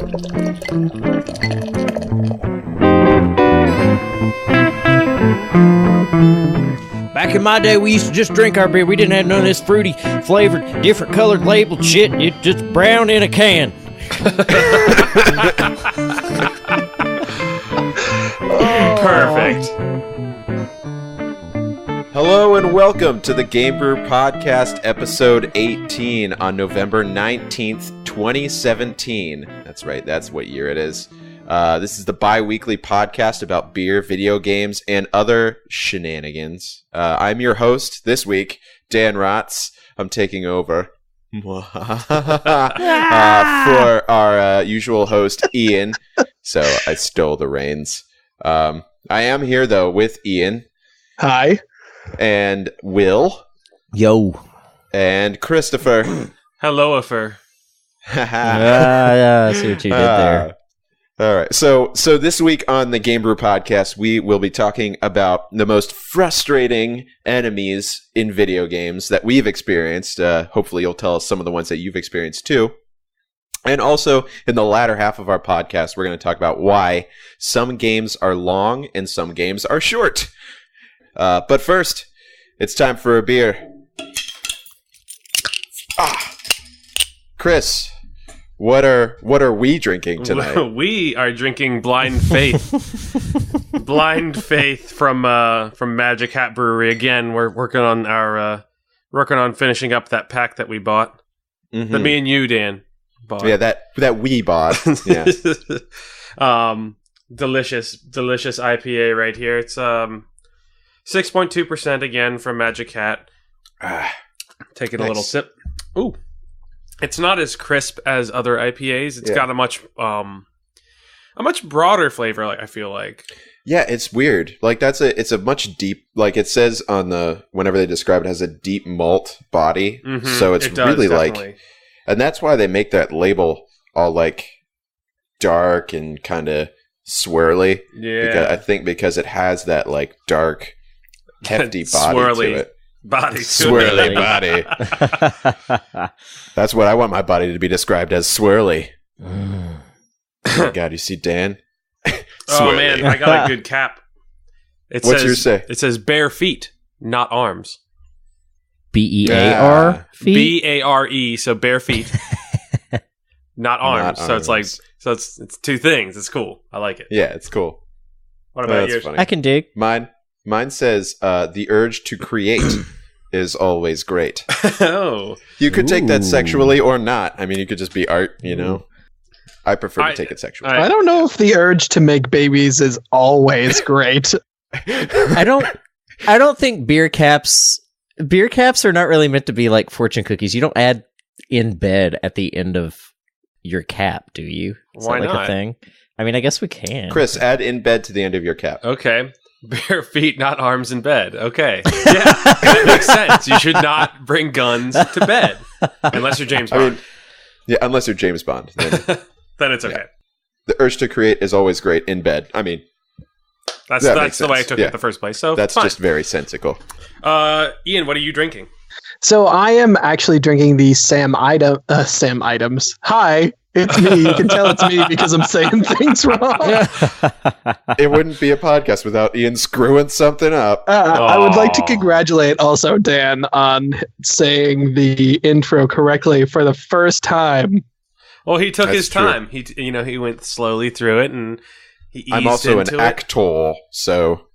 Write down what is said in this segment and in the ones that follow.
Back in my day, we used to just drink our beer. We didn't have none of this fruity, flavored, different colored labeled shit. It's just brown in a can. Perfect. Hello and welcome to the Game Brew Podcast, episode 18 on November 19th, 2017. That's right, that's what year it is. This is the bi-weekly podcast about beer, video games, and other shenanigans. I'm your host this week, Dan Rotz. I'm taking over for our usual host, Ian. So I stole the reins. I am here, though, with Ian. Hi. And Will. Yo. And Christopher. Hello-ifer. I see what you did there. All right. So this week on the Game Brew Podcast, we will be talking about the most frustrating enemies in video games that we've experienced. Hopefully you'll tell us some of the ones that you've experienced too. And also, in the latter half of our podcast, we're going to talk about why some games are long and some games are short. But first, it's time for a beer. Chris, what are we drinking tonight? We are drinking Blind Faith. Blind Faith from Magic Hat Brewery. Again, we're working on finishing up that pack that we bought. Mm-hmm. That me and you, Dan, bought. Yeah, that we bought. Yeah. Delicious IPA right here. It's 6.2% again from Magic Hat. Taking a little sip. Ooh. It's not as crisp as other IPAs. It's got a much broader flavor, I feel like. Yeah, it's weird. Like it's a much deep, like it says on the whenever they describe it, has a deep malt body. Mm-hmm. So it's really like, and that's why they make that label all like dark and kind of swirly. Yeah, I think because it has that like dark, hefty body to it. Swirly body. That's what I want my body to be described as, swirly. Oh my God, you see Dan? Oh man, I got a good cap. What's yours say? It says bare feet, not arms. B-E-A-R? B-A-R-E, so bare feet. Not arms. So it's like it's two things. It's cool. I like it. Yeah, it's cool. What about yours? Funny. I can dig. Mine says, the urge to create is always great. Oh. You could take that sexually or not. I mean, you could just be art, you know? I prefer to take it sexually. I don't know if the urge to make babies is always great. I don't think beer caps are not really meant to be like fortune cookies. You don't add in bed at the end of your cap, do you? Is Why that like not? A thing? I mean, I guess we can. Chris, add in bed to the end of your cap. Okay. Bare feet, not arms in bed. Okay. Yeah, that makes sense. You should not bring guns to bed. Unless you're James Bond. I mean, yeah, unless you're James Bond. Then it's okay. Yeah. The urge to create is always great in bed. I mean, that's the way I took it in the first place. So that's fine. just very sensical. Ian, what are you drinking? So I am actually drinking the Sam Items. Hi, it's me. You can tell it's me because I'm saying things wrong. It wouldn't be a podcast without Ian screwing something up. I would like to congratulate also Dan on saying the intro correctly for the first time. Well, he took his true. time. He went slowly through it, and he eased I'm also into an actor, so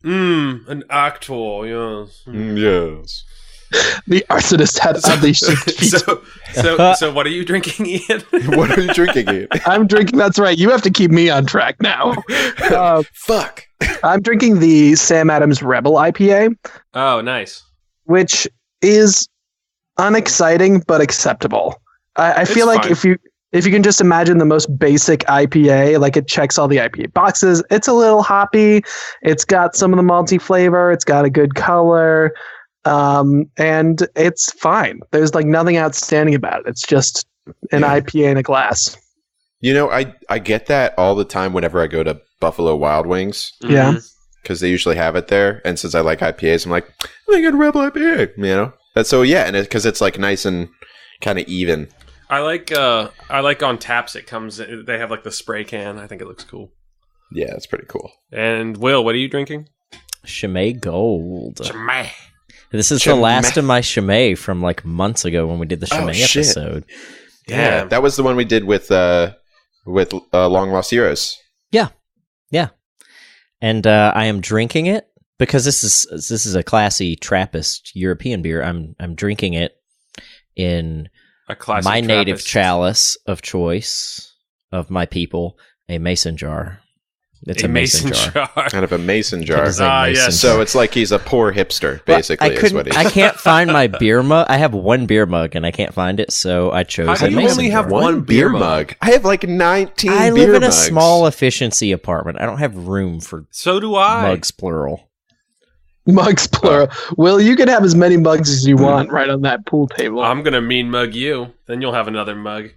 an actor. Yes. Yes. The arsonist had unleashed his feet. So what are you drinking, Ian? What are you drinking, Ian? I'm drinking. That's right. You have to keep me on track now. Fuck. I'm drinking the Sam Adams Rebel IPA. Oh, nice. Which is unexciting but acceptable. I feel like fine. if you can just imagine the most basic IPA, like it checks all the IPA boxes. It's a little hoppy. It's got some of the malty flavor. It's got a good color. And it's fine. There's like nothing outstanding about it. It's just an IPA in a glass. You know, I get that all the time whenever I go to Buffalo Wild Wings. Yeah. Because they usually have it there. And since I like IPAs, I'm like, I get a Rebel IPA, you know? And so, yeah, and because it's like nice and kind of even. I like on taps. It comes. They have like the spray can. I think it looks cool. Yeah, it's pretty cool. And Will, what are you drinking? Chimay Gold. Chimay. This is the last of my Chimay from like months ago when we did the Chimay episode. Yeah, that was the one we did with Long Lost Heroes. Yeah. And I am drinking it because this is a classy Trappist European beer. I'm drinking it in A classic my native Trappist. chalice of choice of my people, a mason jar. It's a mason jar. Kind of a mason jar. It is a mason yes. So it's like he's a poor hipster, basically. Well, is what he I can't find my beer mug. I have one beer mug and I can't find it, so I chose How a do you mason only jar. have one beer mug? I have like 19 I beer live in a mugs. small efficiency apartment. I don't have room for So do I. mugs plural. Mugs plural. Will, you can have as many mugs as you want right on that pool table. I'm gonna mean mug you. Then you'll have another mug.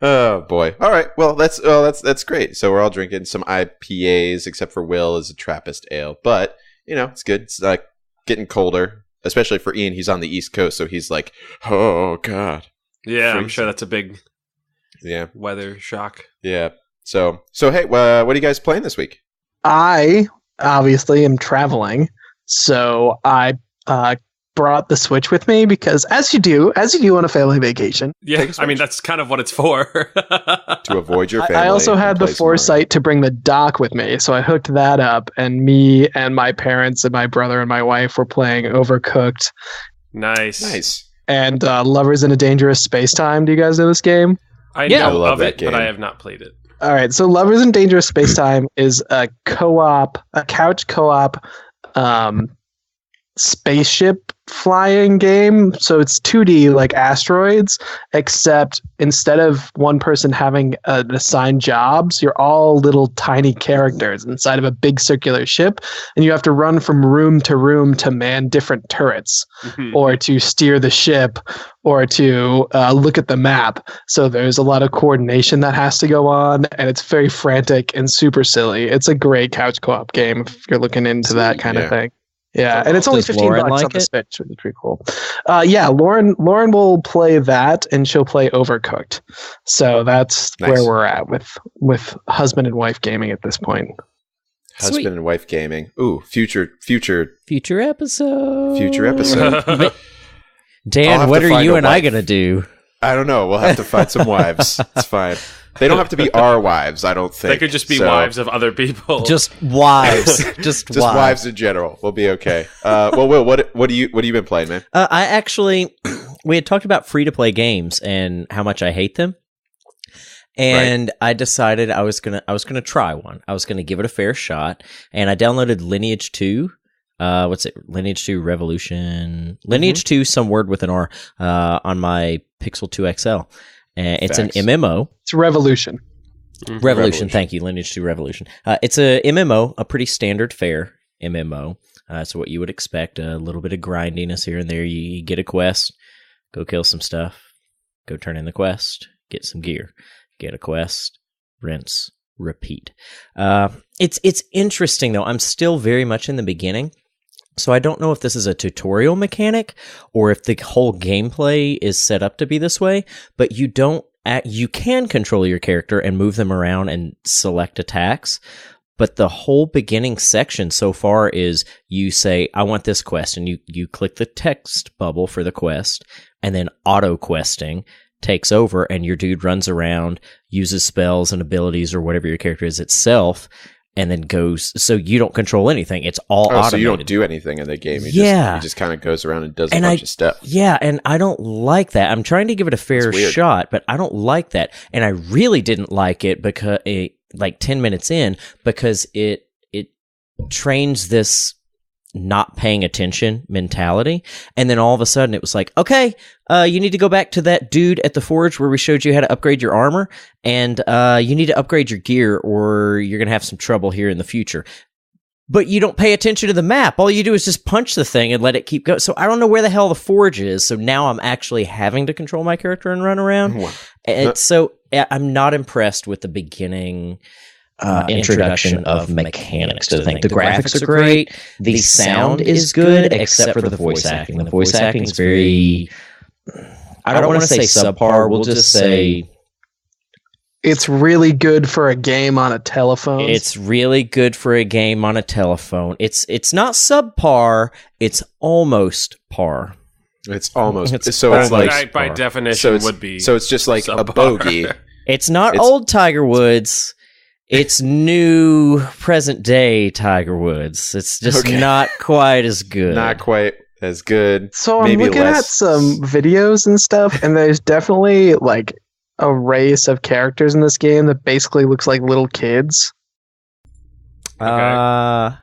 Oh boy! All right, well that's great. So we're all drinking some IPAs, except for Will is a Trappist ale. But it's good. It's like getting colder, especially for Ian. He's on the East Coast, so he's like, oh god. Yeah, I'm Freezing. sure that's a big Yeah, weather shock. yeah. So hey, what are you guys playing this week? I obviously am traveling, so I brought the Switch with me because as you do on a family vacation. Yeah, Take a I mean Switch. that's kind of what it's for. To avoid your family. I also and had the play some foresight to bring the dock with me, so I hooked that up, and me and my parents and my brother and my wife were playing Overcooked Nice. Nice. and Lovers in a Dangerous Spacetime. Do you guys know this game? I Yeah. know I love of that it, but game. I have not played it. All right, so Lovers in Dangerous Spacetime is a couch co-op spaceship flying game. So it's 2D like asteroids, except instead of one person having assigned jobs, you're all little tiny characters inside of a big circular ship, and you have to run from room to man different turrets, or to steer the ship, or to look at the map. So there's a lot of coordination that has to go on, and it's very frantic and super silly. It's a great couch co-op game if you're looking into that kind of thing. Yeah, and it's only Does $15 Lauren on like the it? Switch, which is pretty cool. Yeah, Lauren will play that, and she'll play Overcooked. So that's Nice. where we're at with husband and wife gaming at this point. Husband Sweet. and wife gaming. Ooh, future Future episode. episode. Dan, I'll have what to are find you a and I wife. gonna do? I don't know. We'll have to find some wives. It's fine. They don't have to be our wives, I don't think. They could just be So, wives of other people. Just wives. Just wives in general. We'll be okay. Well, Will, what do you been playing, man? I actually, we had talked about free to play games and how much I hate them, and I decided I was gonna try one. I was gonna give it a fair shot, and I downloaded Lineage 2. What's it? Lineage 2 Revolution. Lineage 2, some word with an R, on my Pixel 2 XL. It's Facts. an MMO. It's Revolution. Revolution. Thank you, Lineage 2 Revolution. It's a MMO, a pretty standard fare MMO. So what you would expect, a little bit of grindiness here and there. You get a quest, go kill some stuff, go turn in the quest, get some gear, get a quest, rinse, repeat. It's interesting though. I'm still very much in the beginning. So I don't know if this is a tutorial mechanic or if the whole gameplay is set up to be this way, but you can control your character and move them around and select attacks. But the whole beginning section so far is you say, I want this quest, and you click the text bubble for the quest, and then auto questing takes over, and your dude runs around, uses spells and abilities or whatever your character is itself, and then goes. So you don't control anything. It's all automated. So you don't do anything in the game. He just kind of goes around and does a bunch of stuff. Yeah, and I don't like that. I'm trying to give it a fair shot, but I don't like that. And I really didn't like it because like 10 minutes in, because it trains this not paying attention mentality. And then all of a sudden it was like, okay, you need to go back to that dude at the forge where we showed you how to upgrade your armor, and you need to upgrade your gear or you're going to have some trouble here in the future. But you don't pay attention to the map. All you do is just punch the thing and let it keep going. So I don't know where the hell the forge is. So now I'm actually having to control my character and run around. And so I'm not impressed with the beginning introduction of mechanics to the thing. The graphics are great. The sound is good, except for the voice acting. The voice acting is very... I don't want to say subpar. We'll just say it's really good for a game on a telephone. It's really good for a game on a telephone. It's not subpar. It's almost par. It's almost. It's so it's like by definition would be. So it's just like subpar. a bogey. It's not old Tiger Woods. It's new present day Tiger Woods. It's just not quite as good. Not quite as good. So I'm looking at some videos and stuff, and there's definitely like a race of characters in this game that basically looks like little kids. I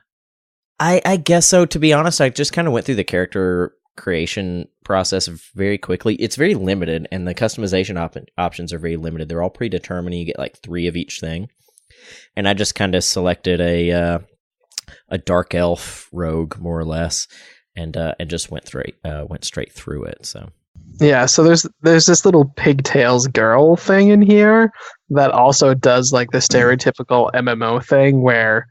guess so. To be honest, I just kind of went through the character creation process very quickly. It's very limited, and the customization options are very limited. They're all predetermined. You get like 3 of each thing, and I just kind of selected a dark elf rogue, more or less, and just went straight through it. So. Yeah, so there's this little pigtails girl thing in here that also does like the stereotypical MMO thing where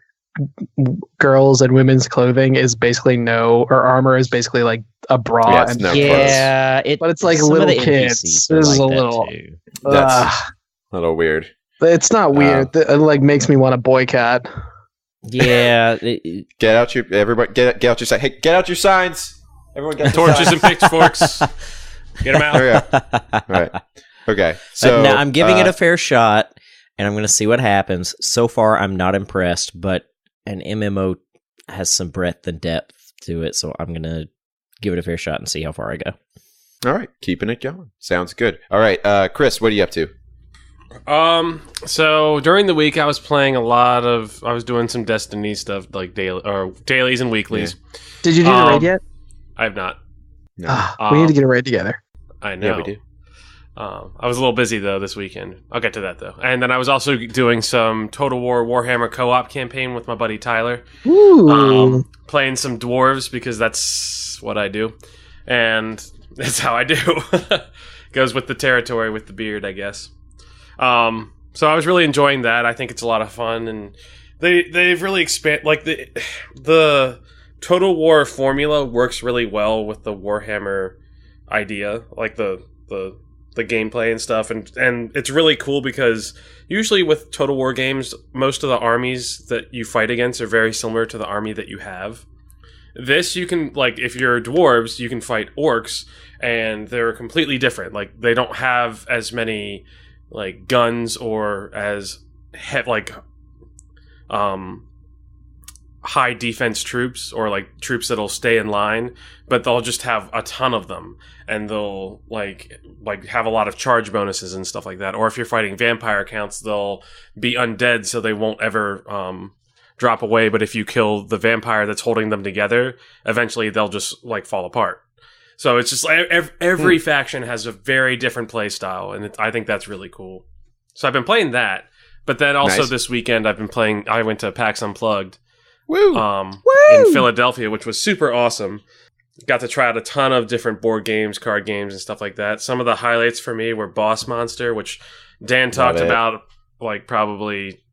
girls and women's clothing is basically armor is basically like a bra. Yeah, it's no clothes. But it's like little kids. This is a little. That's a little weird. It's not weird. It like makes me want to boycott. Yeah, get out your sign. Hey, get out your signs. Everyone, get torches and pitchforks. Get them out. There we go. All right. Okay. So now I'm giving it a fair shot, and I'm going to see what happens. So far, I'm not impressed, but an MMO has some breadth and depth to it, so I'm going to give it a fair shot and see how far I go. All right. Keeping it going. Sounds good. All right. Chris, what are you up to? So during the week, I was doing some Destiny stuff, like dailies and weeklies. Yeah. Did you do the raid yet? I have not. No. We need to get a raid together. I know. Yeah, we do. I was a little busy though this weekend. I'll get to that though. And then I was also doing some Total War Warhammer co-op campaign with my buddy Tyler. Ooh. Playing some dwarves because that's what I do, and that's how I do. Goes with the territory with the beard, I guess. So I was really enjoying that. I think it's a lot of fun, and they've really expanded. Like the Total War formula works really well with the Warhammer idea, like the gameplay and stuff, and it's really cool because usually with Total War games, most of the armies that you fight against are very similar to the army that you have. This, you can, like, if you're dwarves, you can fight orcs, and they're completely different. Like, they don't have as many like guns or as high defense troops or like troops that'll stay in line, but they'll just have a ton of them, and they'll like have a lot of charge bonuses and stuff like that. Or if you're fighting vampire counts, they'll be undead, so they won't ever drop away. But if you kill the vampire that's holding them together, eventually they'll just like fall apart. So it's just like every faction has a very different play style, and I think that's really cool. So I've been playing that, but then also this weekend I went to PAX Unplugged. In Philadelphia, which was super awesome. Got to try out a ton of different board games, card games, and stuff like that. Some of the highlights for me were Boss Monster, which Dan talked about like probably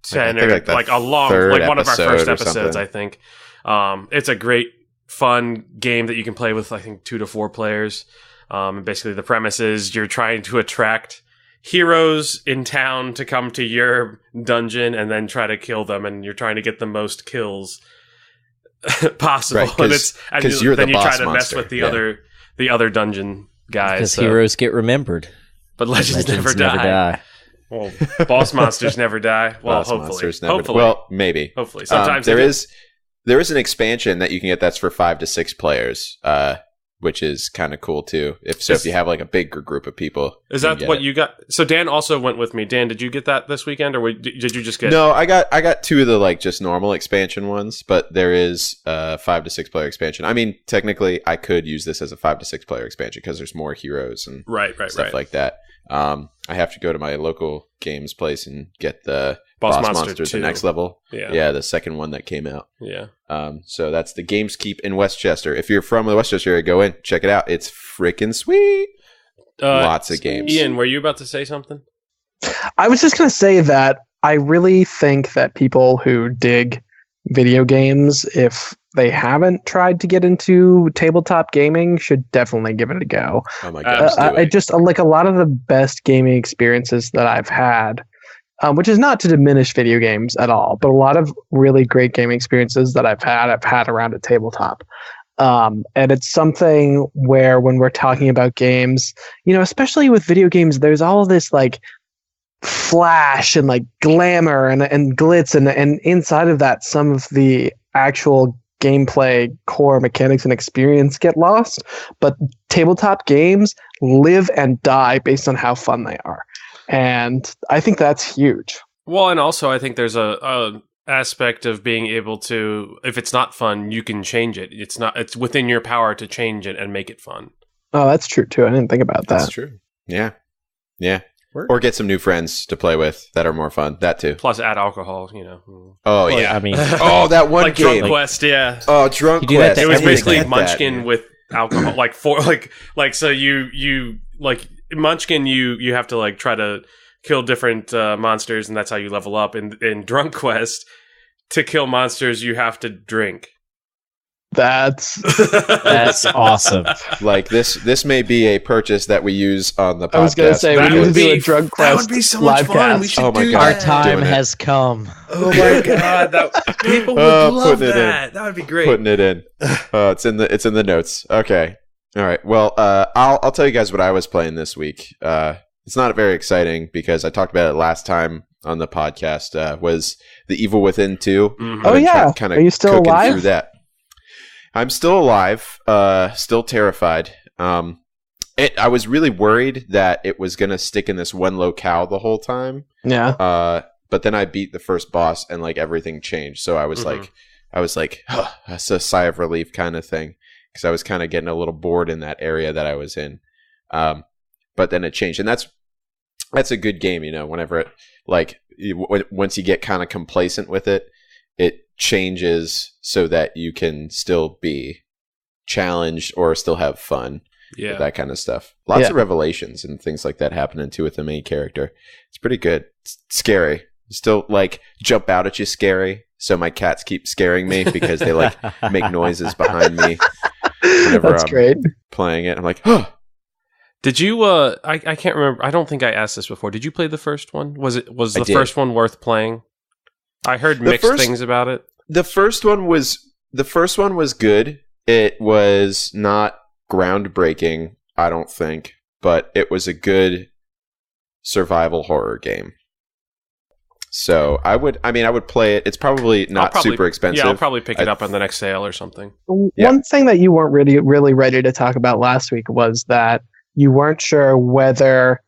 10 or like a long, like one of our first episodes, I think. It's a great, fun game that you can play with, I think, 2 to 4 players. And basically, the premise is you're trying to attract heroes in town to come to your dungeon and then try to kill them, and you're trying to get the most kills possible. Right, because you're then the you boss try to monster. mess with the other dungeon guys. Because heroes get remembered, but legends never die. Well, boss monsters never die. Well, hopefully. Well, maybe. Hopefully, sometimes there is an expansion that you can get that's for 5 to 6 players. Which is kind of cool too. If you have like a bigger group of people, is that what you got? So Dan also went with me. Dan, did you get that this weekend, or did you just get? No, I got 2 of the like just normal expansion ones, but there is a 5 to 6 player expansion. I mean, technically, I could use this as a 5 to 6 player expansion because there's more heroes and stuff like that. I have to go to my local games place and get the Boss Monsters, the next level. Yeah, the second one that came out. Yeah. So that's the Gameskeep in Westchester. If you're from the Westchester area, go in, check it out. It's freaking sweet. Lots of games. Ian, were you about to say something? I was just going to say that I really think that people who dig video games, if they haven't tried to get into tabletop gaming should definitely give it a go. Oh my god! I just like a lot of the best gaming experiences that I've had, which is not to diminish video games at all, but a lot of really great gaming experiences that I've had around a tabletop. And it's something where when we're talking about games, especially with video games, there's all this like flash and like glamour and glitz, and inside of that, some of the actual gameplay core mechanics and experience get lost. But tabletop games live and die based on how fun they are. And I think that's huge. Well, and also I think there's a aspect of being able to, if it's not fun, you can change it. It's within your power to change it and make it fun. Oh, that's true too. I didn't think about that. That's true. Yeah. Or get some new friends to play with that are more fun. That too. Plus add alcohol, Oh yeah. I mean, that one like game. Drunk Quest, yeah. Oh, Drunk You do that Quest. to It was everything. basically Get Munchkin that, with alcohol, so you like Munchkin, you have to like try to kill different monsters, and that's how you level up. In Drunk Quest, to kill monsters, you have to drink. That's awesome. Like this may be a purchase that we use on the podcast. I was going to say, we That need to would do a be- Drug that Quest would be so much live fun. We cast. Oh should my do God. Our that. time Doing it. has come. Oh my god, people would love Putting it in. that. That would be great. Putting it in. It's in the notes. Okay. All right. Well, I'll tell you guys what I was playing this week. It's not very exciting because I talked about it last time on the podcast. Was The Evil Within 2. Mhm. Oh, yeah. Kind Are you still cooking alive? through that. I'm still alive. Still terrified. I was really worried that it was going to stick in this one locale the whole time. Yeah. But then I beat the first boss and like everything changed. So I was like, that's a sigh of relief kind of thing. Because I was kind of getting a little bored in that area that I was in. But then it changed. And that's a good game, whenever it, like, once you get kind of complacent with it, it changes so that you can still be challenged or still have fun. Yeah. With that kind of stuff. Lots of revelations and things like that happening too with the main character. It's pretty good. It's scary. Still like jump out at you scary. So my cats keep scaring me because they like make noises behind me whenever That's I'm great. playing it. I'm like, oh. Did you? I can't remember. I don't think I asked this before. Did you play the first one? Was the did. first one worth playing? I heard mixed things about it. The first one was good. It was not groundbreaking, I don't think, but it was a good survival horror game. So I would play it. It's probably not super expensive. Yeah, I'll probably pick it up on the next sale or something. Yeah. One thing that you weren't really ready to talk about last week was that you weren't sure whether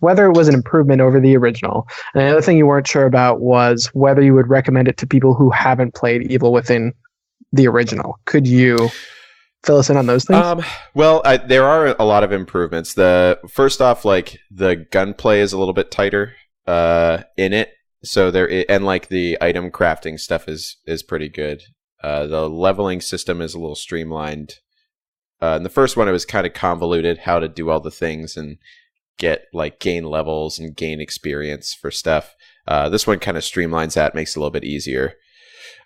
whether it was an improvement over the original. And the other thing you weren't sure about was whether you would recommend it to people who haven't played Evil Within the original. Could you fill us in on those things? Well, there are a lot of improvements. First off, like the gunplay is a little bit tighter in it. So and like the item crafting stuff is pretty good. The leveling system is a little streamlined. In the first one, it was kind of convoluted how to do all the things and gain levels and gain experience for stuff. This one kind of streamlines that, makes it a little bit easier.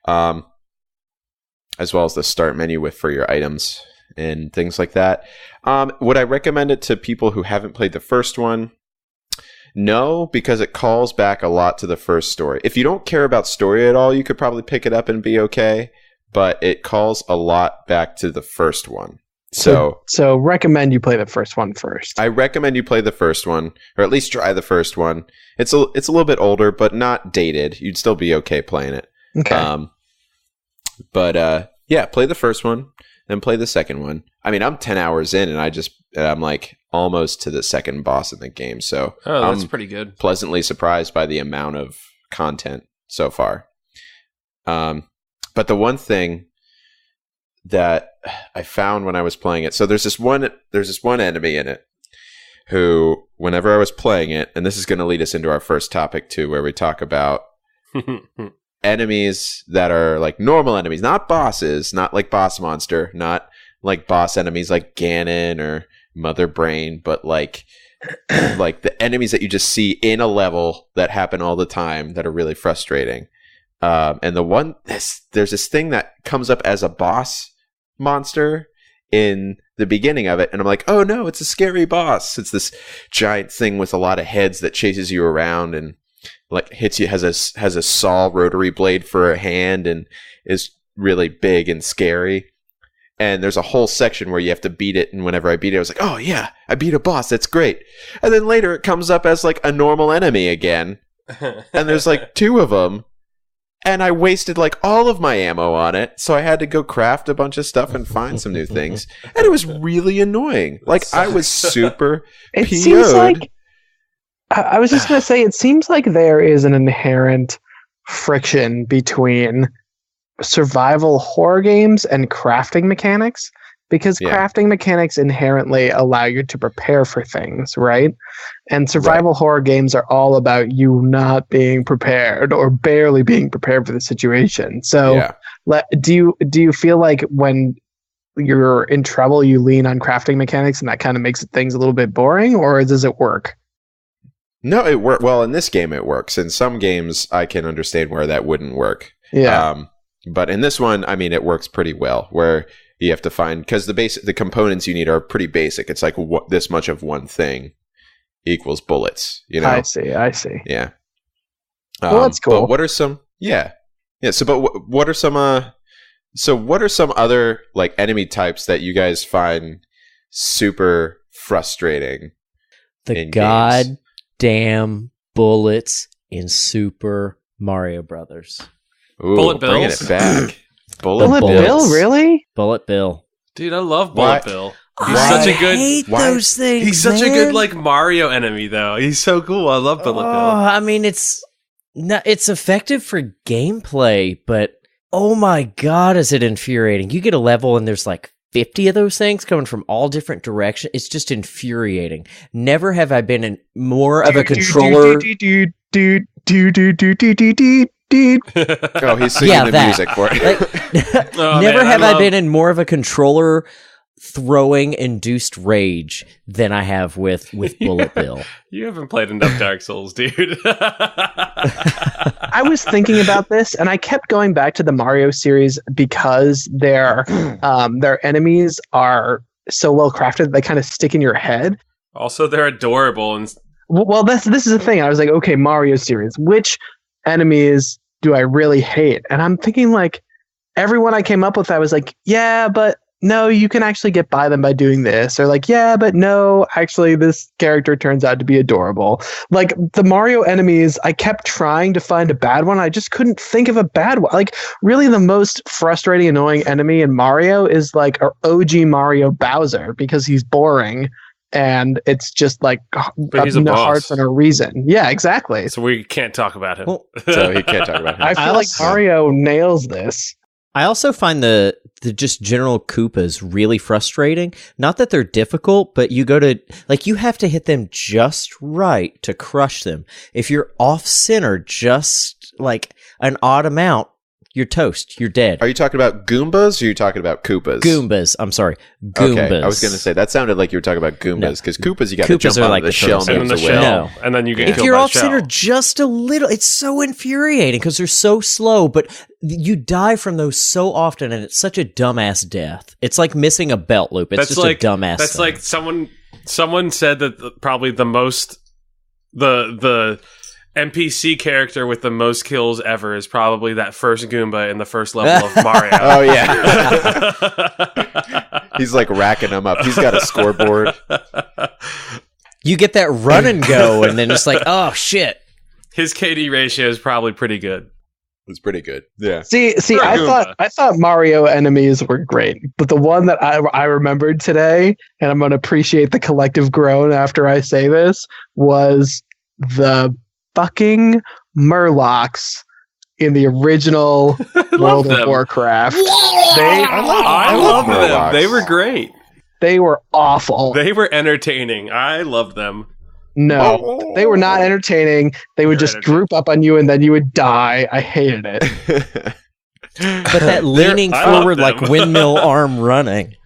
As well as the start menu for your items and things like that. Would I recommend it to people who haven't played the first one? No, because it calls back a lot to the first story. If you don't care about story at all, you could probably pick it up and be okay. But it calls a lot back to the first one. So recommend you play the first one first. I recommend you play the first one, or at least try the first one. It's a little bit older, but not dated. You'd still be okay playing it. Okay. Yeah, play the first one, then play the second one. I mean, I'm 10 hours in, and I'm like almost to the second boss in the game. So that's pretty good. Pleasantly surprised by the amount of content so far. But the one thing that I found when I was playing it, so there's this one enemy in it who, whenever I was playing it, and this is going to lead us into our first topic too, where we talk about enemies that are like normal enemies, not bosses, not like boss monster, not like boss enemies like Ganon or Mother Brain, but like the enemies that you just see in a level that happen all the time that are really frustrating. And there's this thing that comes up as a boss monster in the beginning of it, and I'm like, oh no, it's a scary boss. It's this giant thing with a lot of heads that chases you around and like hits you, has a saw rotary blade for a hand, and is really big and scary. And there's a whole section where you have to beat it, and whenever I beat it, I was like, oh yeah, I beat a boss, that's great. And then later it comes up as like a normal enemy again, and there's like 2 of them. And I wasted like all of my ammo on it, so I had to go craft a bunch of stuff and find some new things. And it was really annoying. Like, I was super It PO'd. seems like I was just going to say, it seems like there is an inherent friction between survival horror games and crafting mechanics, because crafting mechanics inherently allow you to prepare for things, right? And survival horror games are all about you not being prepared or barely being prepared for the situation. So do you feel like when you're in trouble, you lean on crafting mechanics and that kind of makes things a little bit boring, or does it work? No, it worked. Well, in this game, it works. In some games, I can understand where that wouldn't work. Yeah. But in this one, I mean, it works pretty well, where you have to find, because the components you need are pretty basic. It's like this much of one thing equals bullets. You know. I see. Yeah. Well, that's cool. But what are some? Yeah. So, but what are some? So, what are some other like enemy types that you guys find super frustrating? The goddamn bullets in Super Mario Brothers. Ooh, Bullet bringing bills? it back. Bullet Bill, really? Bullet Bill. Dude, I love Bullet Bill. He's I such a good. hate those things. He's such a good like Mario enemy, though. He's so cool. I love Bullet Bill. I mean, it's effective for gameplay, but oh my god, is it infuriating? You get a level and there's like 50 of those things coming from all different directions. It's just infuriating. Never have I been in more of a controller. Oh, he's singing the music for it. Never have I been in more of a controller throwing induced rage than I have with Bullet Bill. You haven't played enough Dark Souls, dude. I was thinking about this, and I kept going back to the Mario series because their enemies are so well crafted, they kind of stick in your head. Also, they're adorable. And well, this is the thing. I was like, okay, Mario series, which enemies do I really hate? And I'm thinking like everyone I came up with, I was like, yeah, but no, you can actually get by them by doing this. Or like, yeah, but no, actually this character turns out to be adorable. Like the Mario enemies, I kept trying to find a bad one. I just couldn't think of a bad one. Like really the most frustrating, annoying enemy in Mario is like our OG Mario Bowser, because he's boring. And it's just like he's a boss. hard for no reason. Yeah, exactly. So we can't talk about him. Well, So he can't talk about him. I feel like Mario nails this. I also find the just general Koopas really frustrating. Not that they're difficult, but you have to hit them just right to crush them. If you're off center just like an odd amount, you're toast. You're dead. Are you talking about Goombas or are you talking about Koopas? Goombas. I'm sorry. Goombas. Okay, I was going to say, that sounded like you were talking about Goombas, because Koopas, you got to jump are out like of the the shell turtles. and And then the away. shell. No. And then you get If killed you're by off shell. center just a little, it's so infuriating because they're so slow, but you die from those so often, and it's such a dumbass death. It's like missing a belt loop. It's just like a dumbass That's thing. like someone said that probably the most the NPC character with the most kills ever is probably that first Goomba in the first level of Mario. Oh, yeah. He's like racking them up. He's got a scoreboard. You get that run and go, and then it's like, oh, shit. His KD ratio is probably pretty good. It's pretty good. Yeah. See, I thought Mario enemies were great, but the one that I remembered today, and I'm going to appreciate the collective groan after I say this, was the fucking Murlocs in the original World of them. Warcraft. I love them. Murlocs. They were great. They were awful. They were entertaining. I loved them. No, they were not entertaining. They would just group up on you and then you would die. I hated it. But that leaning I love forward them. like windmill arm running.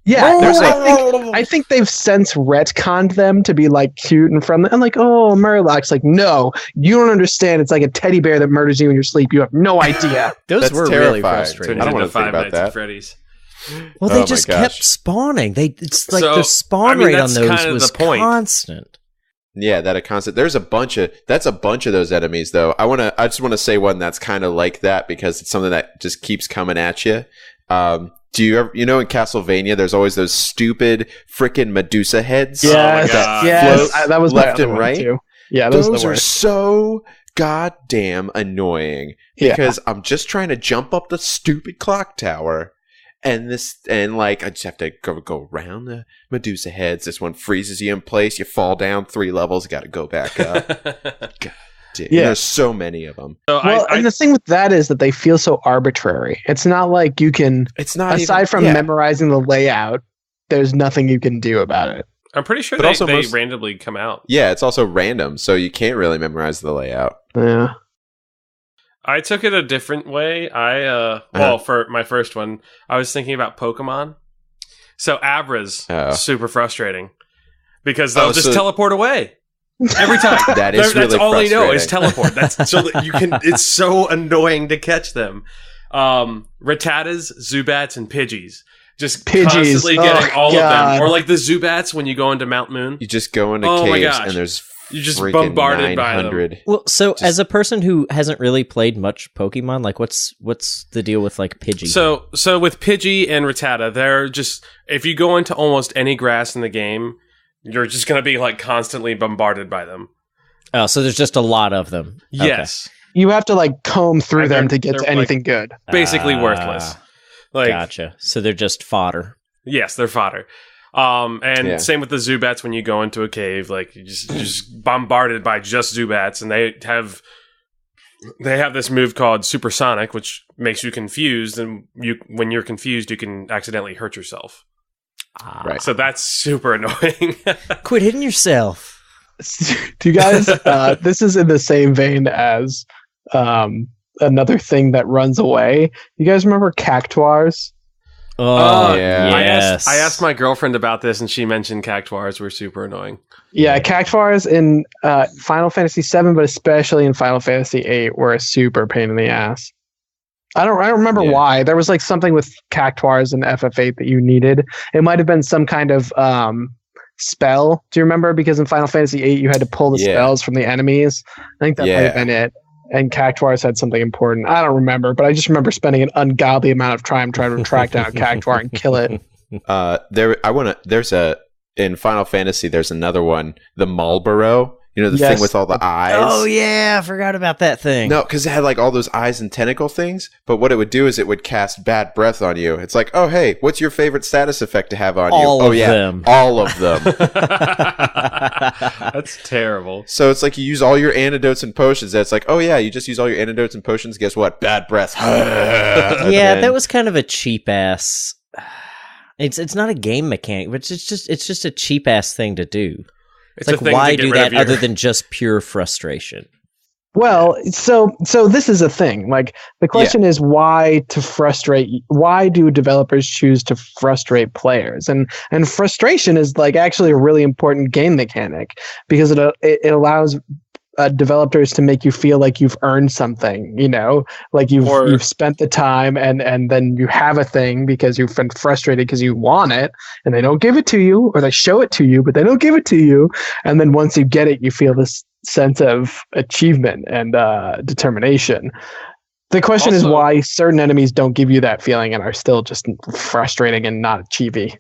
Yeah, I think they've since retconned them to be like cute and friendly. I'm like, oh, Murloc's like, no, you don't understand. It's like a teddy bear that murders you in your sleep. You have no idea. Those were terrifying. really frustrating. I don't want to think about that. Freddy's. Well, they just kept spawning. It's like the spawn rate on those kind of was the point. constant. Yeah, that a constant. There's a bunch of those enemies though. I just want to say one that's kind of like that because it's something that just keeps coming at you. Do you ever, in Castlevania, there's always those stupid frickin' Medusa heads? Yes, that was left and right. Too. Yeah, those are so goddamn annoying because I'm just trying to jump up the stupid clock tower, and I just have to go around the Medusa heads. This one freezes you in place. You fall down 3 levels. Got to go back up. God. Yeah, there's so many of them. So and the thing with that is that they feel so arbitrary. It's not like you can. It's not aside from memorizing the layout. There's nothing you can do about it. I'm pretty sure they randomly come out. Yeah, it's also random, so you can't really memorize the layout. Yeah. I took it a different way. For my first one, I was thinking about Pokemon. So Abra's super frustrating because they'll just teleport away. Every time. That's really all they know is teleport. That's so that you can. It's so annoying to catch them. Rattatas, Zubats, and Pidgeys. Just constantly getting all of them. Or like the Zubats when you go into Mount Moon. You just go into caves and there's you're just bombarded 900. by them. Well, so as a person who hasn't really played much Pokemon, like what's the deal with like Pidgey? So with Pidgey and Rattata, they're just if you go into almost any grass in the game, you're just going to be like constantly bombarded by them. Oh, so there's just a lot of them. Yes. Okay. You have to like comb through them to get to anything good. Basically worthless. Gotcha. So they're just fodder. Yes, they're fodder. Same with the Zubats when you go into a cave, like you're just bombarded by just Zubats, and they have this move called Supersonic, which makes you confused, and when you're confused, you can accidentally hurt yourself. Right. So that's super annoying. Quit hitting yourself. Do you guys, this is in the same vein as another thing that runs away. You guys remember cactuars? Oh, yeah. Yes. I asked my girlfriend about this, and she mentioned cactuars were super annoying. Yeah, cactuars in Final Fantasy VII, but especially in Final Fantasy VIII, were a super pain in the ass. I don't remember why. There was like something with cactuars in FF8 that you needed. It might have been some kind of spell. Do you remember? Because in Final Fantasy VIII, you had to pull the spells from the enemies. I think that might have been it. And cactuars had something important. I don't remember, but I just remember spending an ungodly amount of time trying to track down a cactuar and kill it. In Final Fantasy, there's another one, the Marlboro. The thing with all the eyes. Oh, yeah. I forgot about that thing. No, because it had like all those eyes and tentacle things. But what it would do is it would cast bad breath on you. It's like, oh, hey, what's your favorite status effect to have on you? All of them. All of them. That's terrible. So it's like you use all your antidotes and potions. That's like, oh, yeah, you just use all your antidotes and potions. Guess what? Bad breath. Yeah, that was kind of a cheap ass. It's not a game mechanic, but it's just a cheap ass thing to do. It's like, why do that other than just pure frustration? Well, so this is a thing. Like, the question is why do developers choose to frustrate players? And frustration is like actually a really important game mechanic because it allows developers to make you feel like you've earned something, like you've spent the time and then you have a thing because you've been frustrated because you want it and they don't give it to you, or they show it to you but they don't give it to you, and then once you get it you feel this sense of achievement and determination. The question is why certain enemies don't give you that feeling and are still just frustrating and not achievey.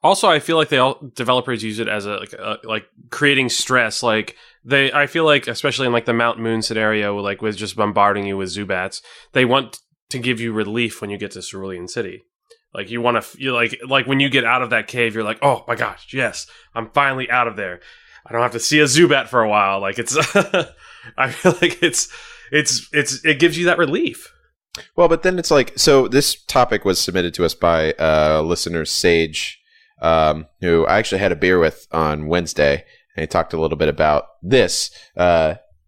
Also, I feel like developers use it as like creating stress. Like I feel like, especially in like the Mount Moon scenario, like with just bombarding you with Zubats, they want to give you relief when you get to Cerulean City. Like you want to feel like when you get out of that cave, you're like, oh my gosh, yes, I'm finally out of there. I don't have to see a Zubat for a while. Like it's, I feel like it gives you that relief. Well, but then it's like, so this topic was submitted to us by listener Sage, who I actually had a beer with on Wednesday, and he talked a little bit about this.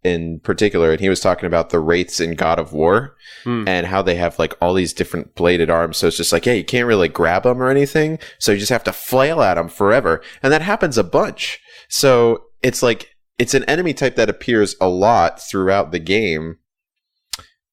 in particular, and he was talking about the wraiths in God of War and how they have like all these different bladed arms. So it's just like, yeah, you can't really grab them or anything. So you just have to flail at them forever. And that happens a bunch. So it's like, it's an enemy type that appears a lot throughout the game.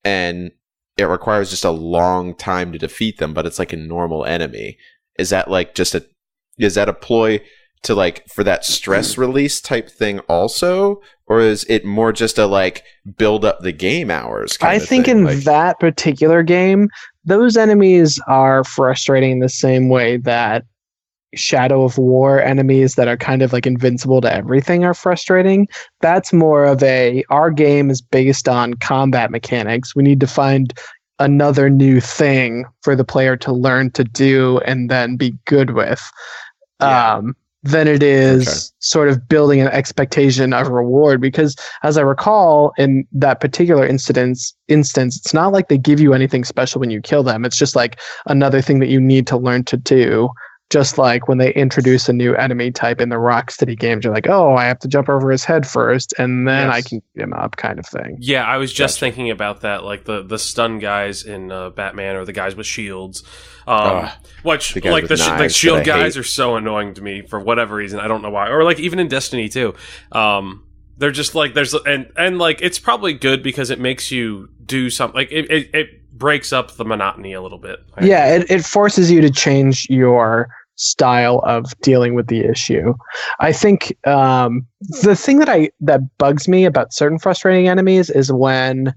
And it requires just a long time to defeat them, but it's like a normal enemy. Is that like is that a ploy to like for that stress release type thing also, or is it more just a like build up the game hours kind of think thing? In like, that particular game, those enemies are frustrating the same way that Shadow of War enemies that are kind of like invincible to everything are frustrating. That's more of our game is based on combat mechanics. We need to find another new thing for the player to learn to do and then be good with. Than it is sort of building an expectation of reward, because as I recall in that particular instance, it's not like they give you anything special when you kill them. It's just like another thing that you need to learn to do. Just like when they introduce a new enemy type in the Rocksteady games, you're like, oh, I have to jump over his head first, and then I can get him up, kind of thing. Yeah, I was just thinking about that, like the stun guys in Batman, or the guys with shields. Which, like, the shield guys are so annoying to me for whatever reason. I don't know why. Or, like, even in Destiny, too. They're just, like, and like, it's probably good because it makes you do something. Like, it breaks up the monotony a little bit. Yeah, it forces you to change your style of dealing with the issue. I think the thing that bugs me about certain frustrating enemies is when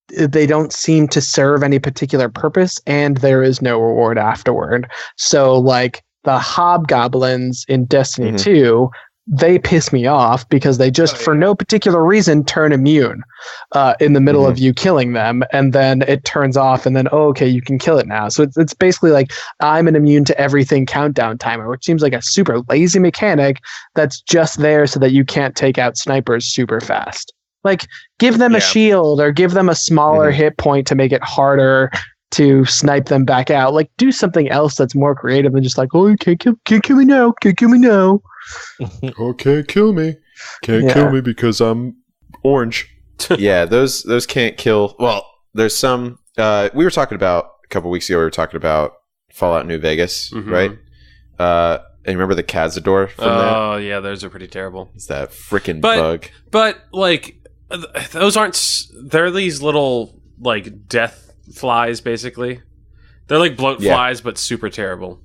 they don't seem to serve any particular purpose and there is no reward afterward. So like the hobgoblins in Destiny 2, they piss me off because they just, for no particular reason, turn immune in the middle of you killing them, and then it turns off, and then, okay, you can kill it now. So it's basically like, I'm an immune to everything countdown timer, which seems like a super lazy mechanic that's just there so that you can't take out snipers super fast. Like, give them a shield or give them a smaller hit point to make it harder to snipe them back out. Like, do something else that's more creative than just like, oh, you can't kill me now. Oh, can't kill me. Can't kill me because I'm orange. Yeah, those can't kill. Well, there's some. We were talking about a couple weeks ago. We were talking about Fallout New Vegas, right? And remember the Cazador from that? Oh yeah, those are pretty terrible. It's that freaking bug. But like, those aren't. They're these little like death flies, basically. They're like bloat flies, but super terrible.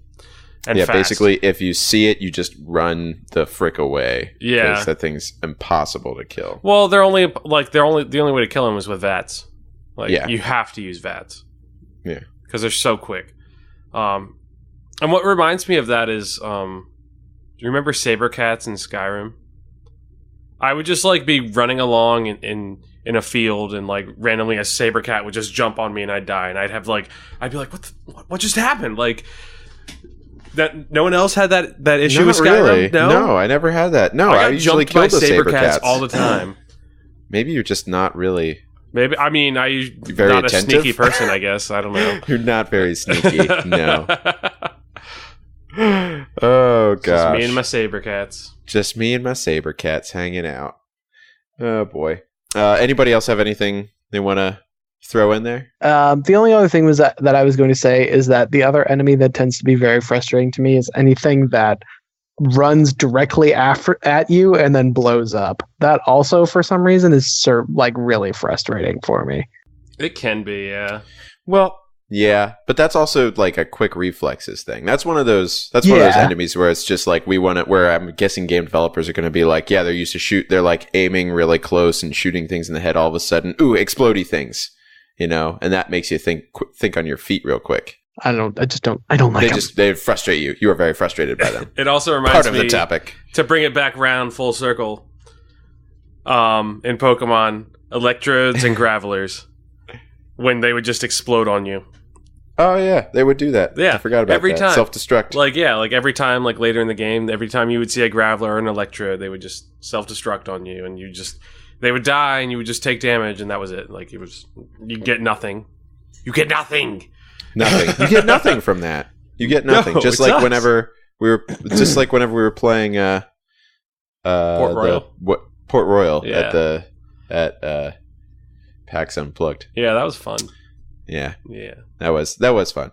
And fast. Basically, if you see it, you just run the frick away. Yeah, because that thing's impossible to kill. Well, the only way to kill them is with VATS. Like, you have to use VATS. Yeah, because they're so quick. And what reminds me of that is, do you remember Sabercats in Skyrim? I would just like be running along in a field, and like randomly a Sabercat would just jump on me and I'd die, and I'd be like, what just happened? Like. That no one else had that issue with Skyrim? Really. No, I never had that. No, I usually killed the Sabercats all the time. Maybe you're just not really. Maybe I'm not attentive? A sneaky person. I guess I don't know. You're not very sneaky. No. Oh gosh. Just me and my Sabercats. Just me and my Sabercats hanging out. Oh boy. Anybody else have anything they want to throw in there? The only other thing was that I was going to say is that the other enemy that tends to be very frustrating to me is anything that runs directly at you and then blows up. That also, for some reason, is like really frustrating for me. It can be, yeah. Well, yeah, but that's also like a quick reflexes thing. That's one of those. That's one of those enemies where it's just like where I'm guessing game developers are going to be like, yeah, they're used to shoot. They're like aiming really close and shooting things in the head. All of a sudden, ooh, explodey things. You know, and that makes you think on your feet real quick. I don't like them. They frustrate you. You are very frustrated by them. It also reminds part of me the topic to bring it back round full circle. In Pokemon, Electrodes and Gravelers, when they would just explode on you. Oh yeah, they would do that. Yeah, I forgot about every that. time. Self-destruct. Like every time, like later in the game, every time you would see a Graveler or an Electrode, they would just self-destruct on you, and they would die, and you would just take damage, and that was it. Like, you get nothing. You get nothing. Nothing. You get nothing from that. You get nothing. No, just like whenever we were playing Port Royal. Port Royal at the at PAX Unplugged. Yeah, that was fun. Yeah, Yeah, that was fun.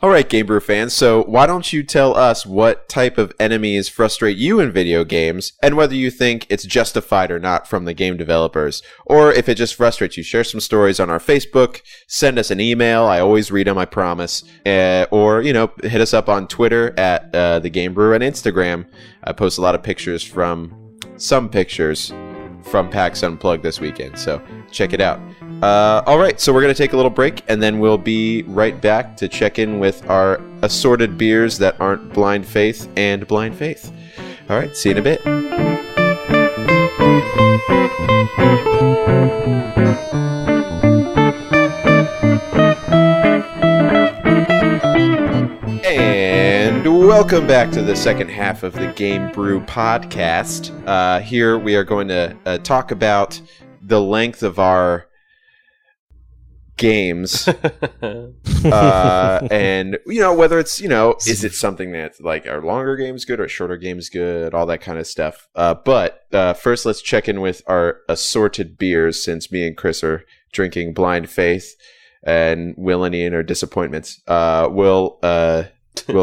All right, Game Brew fans, so why don't you tell us what type of enemies frustrate you in video games, and whether you think it's justified or not from the game developers, or if it just frustrates you. Share some stories on our Facebook, send us an email, I always read them, I promise, or, hit us up on Twitter at The Game Brew and Instagram. I post a lot of pictures from PAX Unplugged this weekend, so check it out. All right, so we're going to take a little break, and then we'll be right back to check in with our assorted beers that aren't Blind Faith and Blind Faith. All right, see you in a bit. And welcome back to the second half of the Game Brew podcast. Here we are going to talk about the length of our games and whether it's is it something that's like, are longer games good or shorter games good, all that kind of stuff, but first let's check in with our assorted beers, since me and Chris are drinking Blind Faith and Will and Ian are disappointments. We'll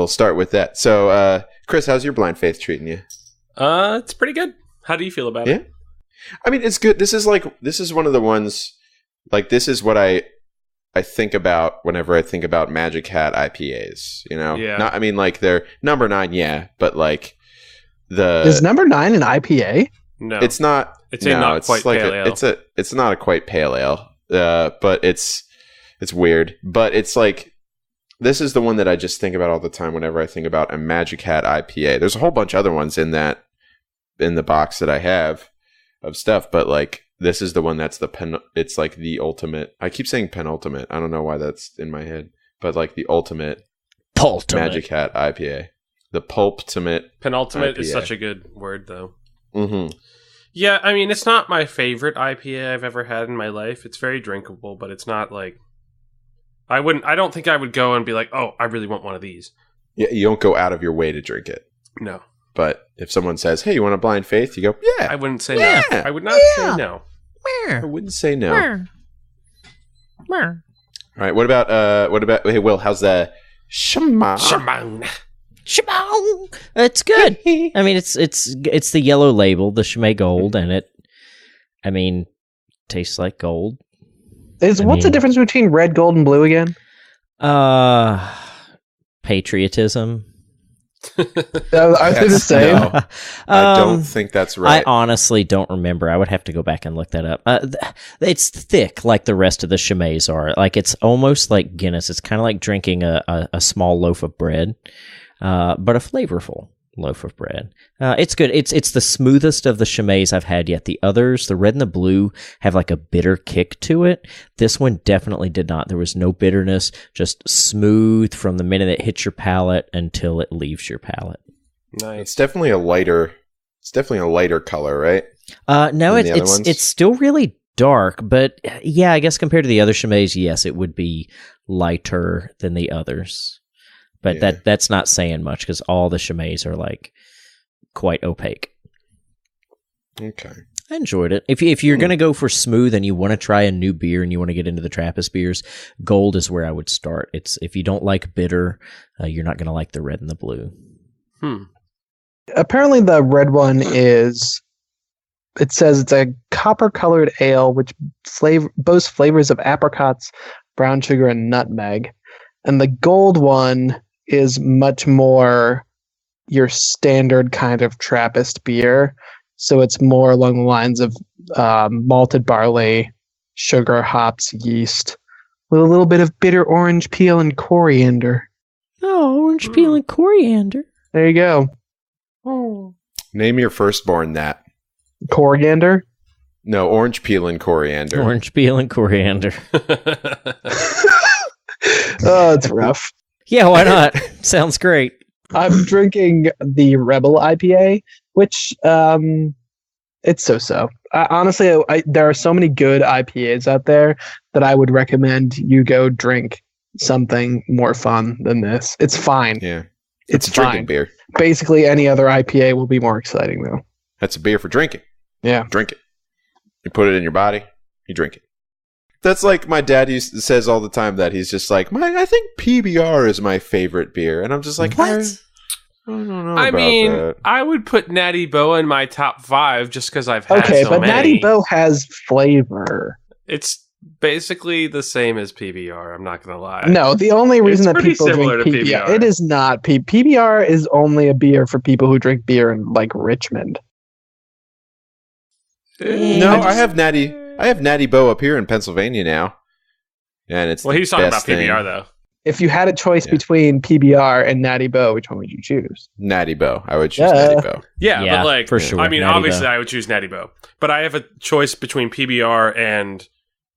start with that. So Chris, how's your Blind Faith treating you? It's pretty good. How do you feel about it? I mean, it's good. This is one of the ones, like, this is what I think about whenever I think about Magic Hat IPAs, Yeah. Not, I mean, like, they're number 9, yeah, but like is number 9 an IPA? No, it's not. It's not quite like pale ale. It's not a quite pale ale, but it's weird. But it's like, this is the one that I just think about all the time whenever I think about a Magic Hat IPA. There's a whole bunch of other ones in the box that I have of stuff, but like, this is the one that's it's like the ultimate. I keep saying penultimate. I don't know why that's in my head, but like the ultimate Magic Hat IPA. The pulptimate. Penultimate IPA. is such a good word, though. Mm-hmm. Yeah, I mean, it's not my favorite IPA I've ever had in my life. It's very drinkable, but it's not like, I don't think I would go and be like, oh, I really want one of these. Yeah, you don't go out of your way to drink it. No. But if someone says, hey, you want a Blind Faith? You go, yeah. I wouldn't say no. I would not say no. I wouldn't say no. All right, what about hey, Will, how's the Shimon. It's good. I mean, it's the yellow label, the Chimay Gold, and it, I mean, tastes like gold. What's the difference between red, gold, and blue again? Patriotism. Are they the same? No, I don't think that's right. I honestly don't remember. I would have to go back and look that up. It's thick, like the rest of the Chimays are. Like, it's almost like Guinness. It's kind of like drinking a small loaf of bread, but a flavorful loaf of bread. It's good. It's the smoothest of the Chimays I've had yet. The others, the red and the blue, have like a bitter kick to it. This one definitely did not. There was no bitterness, just smooth from the minute it hits your palate until it leaves your palate. Nice. It's definitely a lighter color, right? No, it's still really dark, but yeah, I guess compared to the other Chimays, yes, it would be lighter than the others. But Yeah. that's not saying much, because all the Chimays are like quite opaque. Okay. I enjoyed it. If you're going to go for smooth and you want to try a new beer and you want to get into the Trappist beers, Gold is where I would start. If you don't like bitter, you're not going to like the red and the blue. Apparently the red one it says it's a copper-colored ale which boasts flavors of apricots, brown sugar, and nutmeg. And the gold one is much more your standard kind of Trappist beer. So it's more along the lines of malted barley, sugar, hops, yeast, with a little bit of bitter orange peel and coriander. Oh, orange peel and coriander. There you go. Oh. Name your firstborn that. Coriander? No, orange peel and coriander. Orange peel and coriander. Oh, it's rough. Yeah, why not? Sounds great. I'm drinking the Rebel IPA, which it's so-so. Honestly, there are so many good IPAs out there that I would recommend you go drink something more fun than this. It's fine. Yeah. It's drinking fine. beer. Basically, any other IPA will be more exciting, though. That's a beer for drinking. Yeah. Drink it. You put it in your body, you drink it. That's like my dad says all the time that he's just like, I think PBR is my favorite beer. And I'm just like, what? I don't know I about mean, that. I would put Natty Boh in my top 5 just because I've had Okay, so but many. Natty Boh has flavor. It's basically the same as PBR. I'm not gonna lie. No, the only reason that pretty people similar drink to PBR, PBR. it is not. PBR is only a beer for people who drink beer in like Richmond. No, I have Natty Boh up here in Pennsylvania now. And it's Well, the he's talking about best thing. PBR though. If you had a choice Yeah. between PBR and Natty Boh, which one would you choose? Natty Boh. I would choose Yeah. Natty Boh. Yeah, Yeah, but like, for sure, I mean, Natty obviously, Boh. I would choose Natty Boh. But I have a choice between PBR and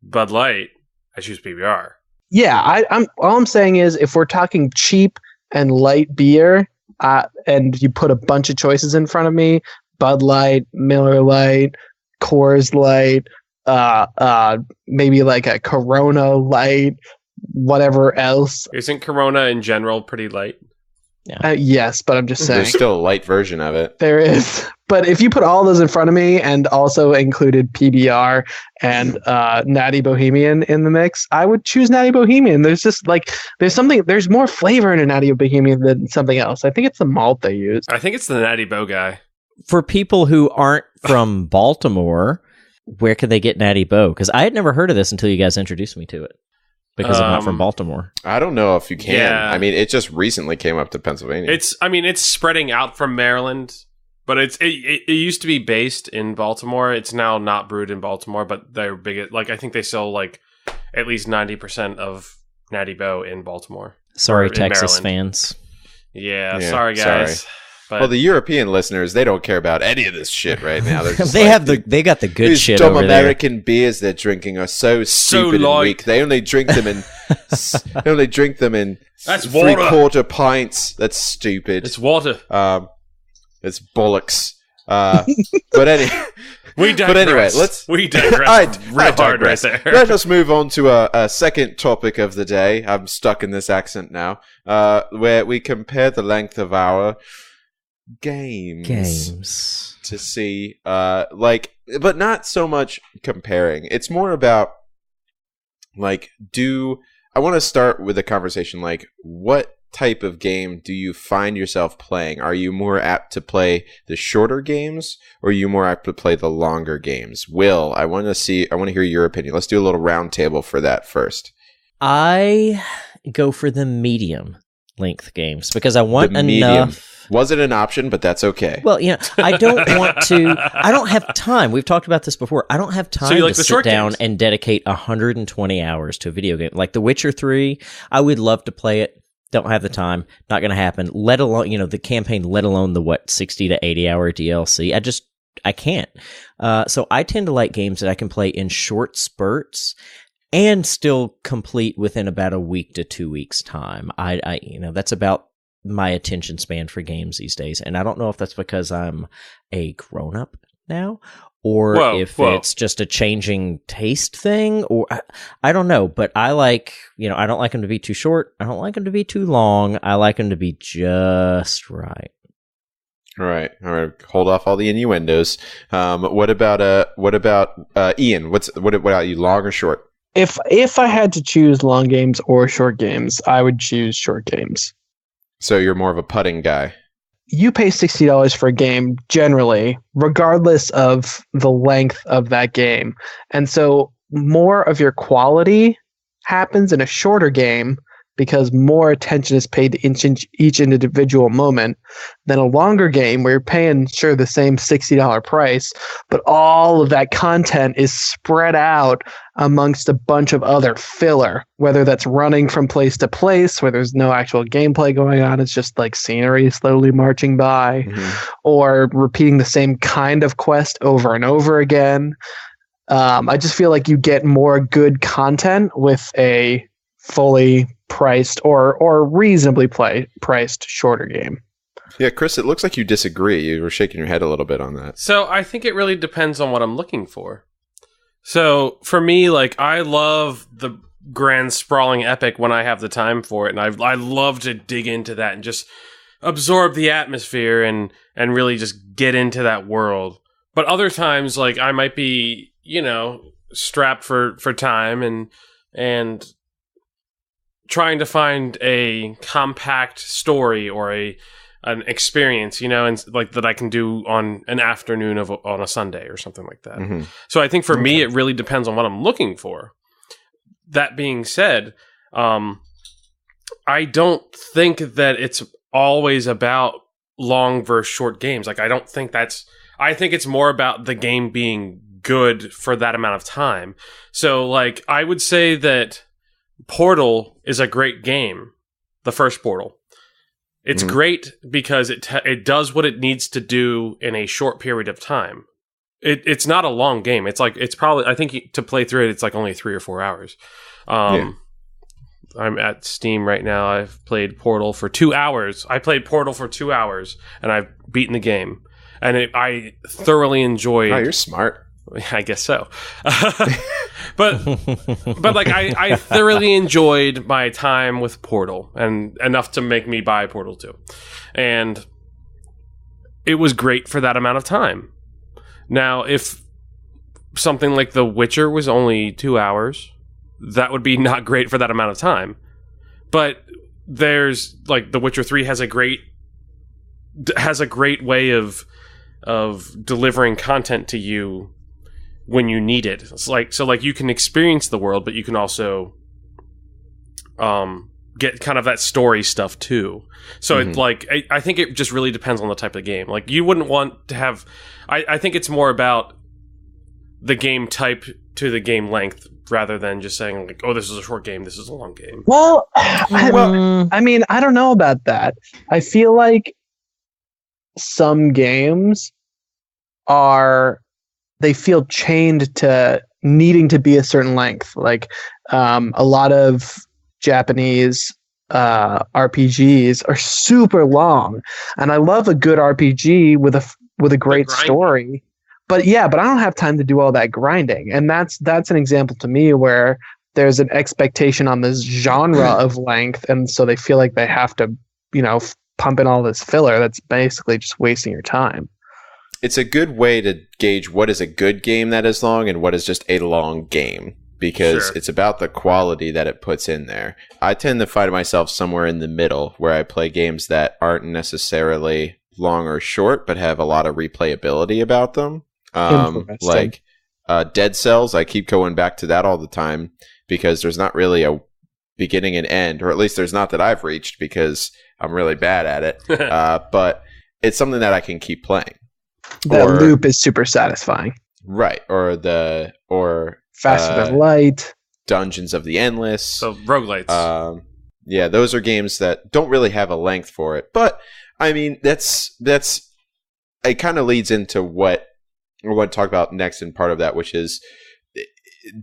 Bud Light. I choose PBR. Yeah, I'm. All I'm saying is, if we're talking cheap and light beer, and you put a bunch of choices in front of me, Bud Light, Miller Light, Coors Light, maybe like a Corona Light, whatever else. Isn't Corona in general pretty light? Yes, but I'm just saying There's still a light version of it. there is. But if you put all those in front of me and also included PBR and Natty Bohemian in the mix, I would choose Natty Bohemian. There's just like there's more flavor in a Natty Bohemian than something else. I think it's the malt they use. I think it's the Natty Boh guy. For people who aren't from Baltimore, where could they get Natty Boh? Because I had never heard of this until you guys introduced me to it. Because I'm not from Baltimore. I don't know if you can. Yeah. I mean, it just recently came up to Pennsylvania. It's spreading out from Maryland, but it used to be based in Baltimore. It's now not brewed in Baltimore, but they're big. Like I think they sell like at least 90% of Natty Boh in Baltimore. Sorry, Or in Texas Maryland. fans. Yeah, Yeah, sorry guys. sorry. But Well, the European listeners, they don't care about any of this shit right now. They're just They like, they got the good these shit dumb over there. American beers they're drinking are so stupid and light. weak. They only drink them in That's water. 3/4 pints. That's stupid. it's water. It's bollocks. But anyway, We digress. but anyway, let's. We digress. I real hard right digress. there. Let us move on to a second topic of the day. I'm stuck in this accent now, where we compare the length of our games to see, but not so much comparing. It's more about, like, I want to start with a conversation like, what type of game do you find yourself playing? Are you more apt to play the shorter games, or are you more apt to play the longer games? Will, I want to hear your opinion. Let's do a little round table for that first. I go for the medium length games because I want The medium. enough. Wasn't an option, but that's okay. Well, I don't want to. I don't have time. We've talked about this before. I don't have time you like to the sit short down games? and dedicate 120 hours to a video game. Like The Witcher 3, I would love to play it. Don't have the time. Not going to happen. Let alone, the campaign, let alone the 60 to 80 hour DLC. I can't. So I tend to like games that I can play in short spurts and still complete within about a week to 2 weeks time. That's about my attention span for games these days. And I don't know if that's because I'm a grown up now, or if it's just a changing taste thing, or I don't know. But I like, I don't like them to be too short. I don't like them to be too long. I like them to be just right. All right. Hold off all the innuendos. What about Ian? What about you? Long or short? If I had to choose long games or short games, I would choose short games. So you're more of a putting guy. You pay $60 for a game generally, regardless of the length of that game. And so more of your quality happens in a shorter game because more attention is paid to each individual moment than a longer game where you're paying, sure, the same $60 price, but all of that content is spread out amongst a bunch of other filler, whether that's running from place to place where there's no actual gameplay going on, it's just like scenery slowly marching by, or repeating the same kind of quest over and over again. I just feel like you get more good content with a fully priced or reasonably priced shorter game. Yeah, Chris, it looks like you disagree. You were shaking your head a little bit on that. So I think it really depends on what I'm looking for. So for me, like, I love the grand sprawling epic when I have the time for it, and I love to dig into that and just absorb the atmosphere and really just get into that world. But other times, like, I might be, strapped for time and trying to find a compact story or an experience, and like that I can do on an afternoon on a Sunday or something like that. Mm-hmm. So I think for me, it really depends on what I'm looking for. That being said, I don't think that it's always about long versus short games. Like, I think it's more about the game being good for that amount of time. So, like, I would say that Portal is a great game. The first Portal. It's great because it does what it needs to do in a short period of time. It's not a long game. It's probably, I think to play through it, it's like only 3 or 4 hours. I'm at Steam right now. I've played Portal for 2 hours. I played Portal for 2 hours and I've beaten the game. And I thoroughly enjoyed. Oh, you're smart. I guess so. but like I thoroughly enjoyed my time with Portal, and enough to make me buy Portal 2. And it was great for that amount of time. Now, if something like The Witcher was only 2 hours, that would be not great for that amount of time. But there's, like, The Witcher 3 has a great way of delivering content to you when you need it. It's like, so like you can experience the world, but you can also get kind of that story stuff too. So it's like, I think it just really depends on the type of game. Like, you wouldn't want to have, I think it's more about the game type to the game length rather than just saying like, oh, this is a short game, this is a long game. Well, I mean, I don't know about that. I feel like some games they feel chained to needing to be a certain length. Like, a lot of Japanese RPGs are super long, and I love a good RPG with a great story. But I don't have time to do all that grinding, and that's an example to me where there's an expectation on this genre of length, and so they feel like they have to, pump in all this filler that's basically just wasting your time. It's a good way to gauge what is a good game that is long and what is just a long game, because it's about the quality that it puts in there. I tend to find myself somewhere in the middle where I play games that aren't necessarily long or short, but have a lot of replayability about them. Like Dead Cells, I keep going back to that all the time because there's not really a beginning and end, or at least there's not that I've reached because I'm really bad at it. But it's something that I can keep playing. The loop is super satisfying. Right. Or Faster Than Light. Dungeons of the Endless. So roguelites. Yeah, those are games that don't really have a length for it. But I mean, that's it kind of leads into what I want to talk about next in part of that, which is,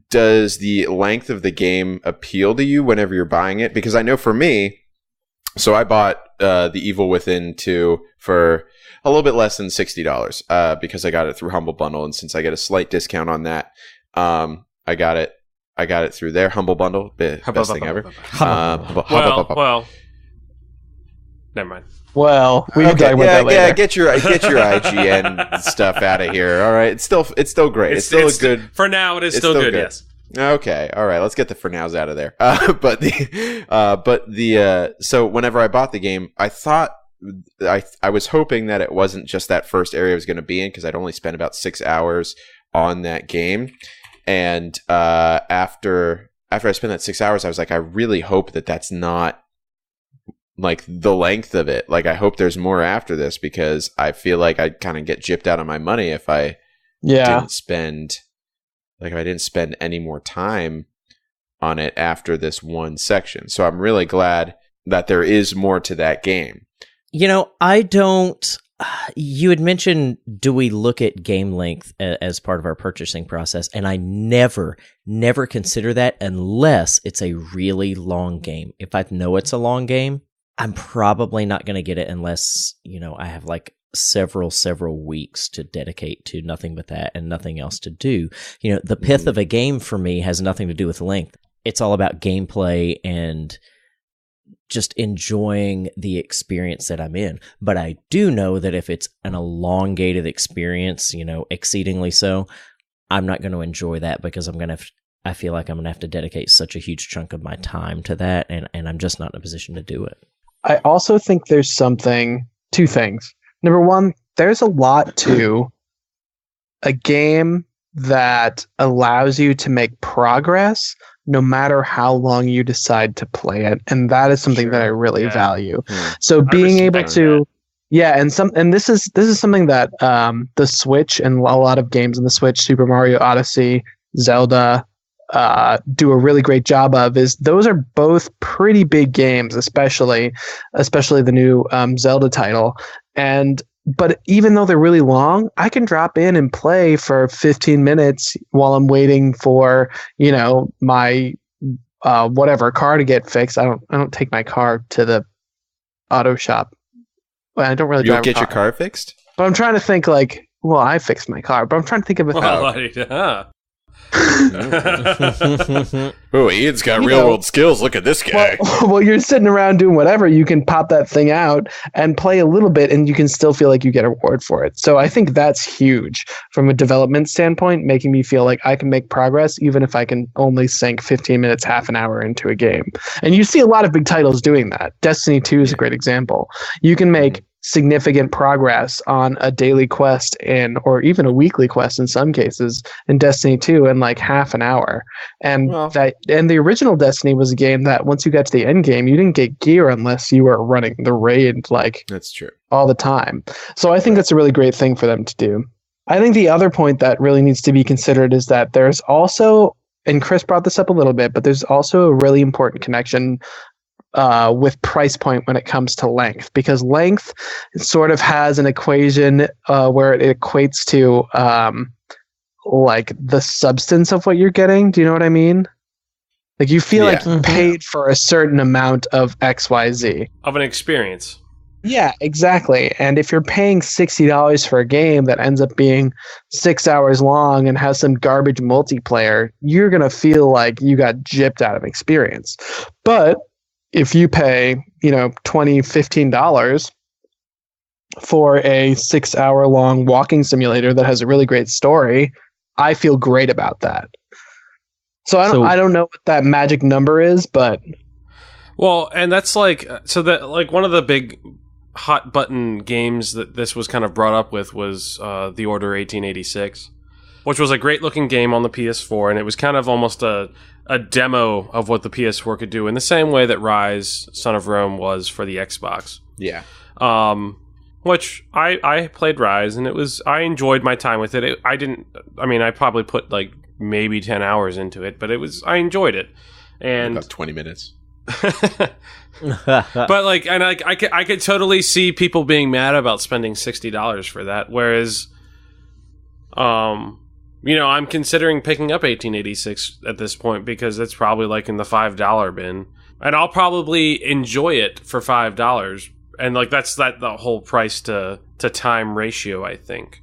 does the length of the game appeal to you whenever you're buying it? Because I know for me, so I bought The Evil Within 2 for a little bit less than $60 because I got it through Humble Bundle, and since I get a slight discount on that, I got it through their Humble Bundle. Best thing ever. Well, never mind. Well, we can talk about that later. Yeah, get your IGN stuff out of here. All right, it's still great. It's still good. For now, it is still good. Yes. Okay. All right. Let's get the for nows out of there. So whenever I bought the game, I thought I was hoping that it wasn't just that first area I was going to be in, because I'd only spent about 6 hours on that game, and after I spent that 6 hours, I was like, I really hope that that's not like the length of it. Like, I hope there's more after this, because I feel like I'd kind of get gypped out of my money if I didn't spend any more time on it after this one section. So I'm really glad that there is more to that game. I don't. You had mentioned, do we look at game length as part of our purchasing process? And I never consider that unless it's a really long game. If I know it's a long game, I'm probably not going to get it unless, I have like several weeks to dedicate to nothing but that and nothing else to do. The pith of a game for me has nothing to do with length. It's all about gameplay and just enjoying the experience that I'm in. But I do know that if it's an elongated experience, exceedingly so, I'm not going to enjoy that because I feel like I'm going to have to dedicate such a huge chunk of my time to that, and I'm just not in a position to do it. I also think there's two things. Number one, there's a lot to a game that allows you to make progress no matter how long you decide to play it, and that is something that I really value. So being able to and this is something that the Switch and a lot of games on the Switch, Super Mario Odyssey, Zelda, do a really great job of, is those are both pretty big games, especially the new Zelda title. But even though they're really long, I can drop in and play for 15 minutes while I'm waiting for, my whatever car to get fixed. I don't take my car to the auto shop. Well, I don't really drive your car fixed? But I'm trying to think I fixed my car, but I'm trying to think of it. Oh, Ian's got real world skills. Look at this guy. Well, you're sitting around doing whatever. You can pop that thing out and play a little bit, and you can still feel like you get a reward for it. So I think that's huge from a development standpoint, making me feel like I can make progress even if I can only sink 15 minutes, half an hour into a game. And you see a lot of big titles doing that. Destiny 2 is a great example. You can make significant progress on a daily quest or even a weekly quest in some cases in Destiny 2 in like half an hour. And the original Destiny was a game that once you got to the end game, you didn't get gear unless you were running the raid that's true all the time. So I think that's a really great thing for them to do. I think the other point that really needs to be considered is that there's also, and Chris brought this up a little bit, but there's also a really important connection with price point when it comes to length, because length sort of has an equation where it equates to like the substance of what you're getting. Do you know what I mean? Like you feel like you paid for a certain amount of XYZ. Of an experience. Yeah, exactly. And if you're paying $60 for a game that ends up being 6 hours long and has some garbage multiplayer, you're going to feel like you got gypped out of experience. But if you pay, $20, $15 for a 6 hour long walking simulator that has a really great story, I feel great about that. So I don't know what that magic number is, but and that's one of the big hot button games that this was kind of brought up with was The Order 1886, which was a great looking game on the PS4, and it was kind of almost a demo of what the PS4 could do in the same way that Rise, Son of Rome was for the Xbox. Yeah. Which I played Rise, and I enjoyed my time with it. I probably put like maybe 10 hours into it, but I enjoyed it. And about 20 minutes. But I could totally see people being mad about spending $60 for that, whereas I'm considering picking up 1886 at this point because it's probably like in the $5 bin, and I'll probably enjoy it for $5. And that's the whole price to time ratio, I think.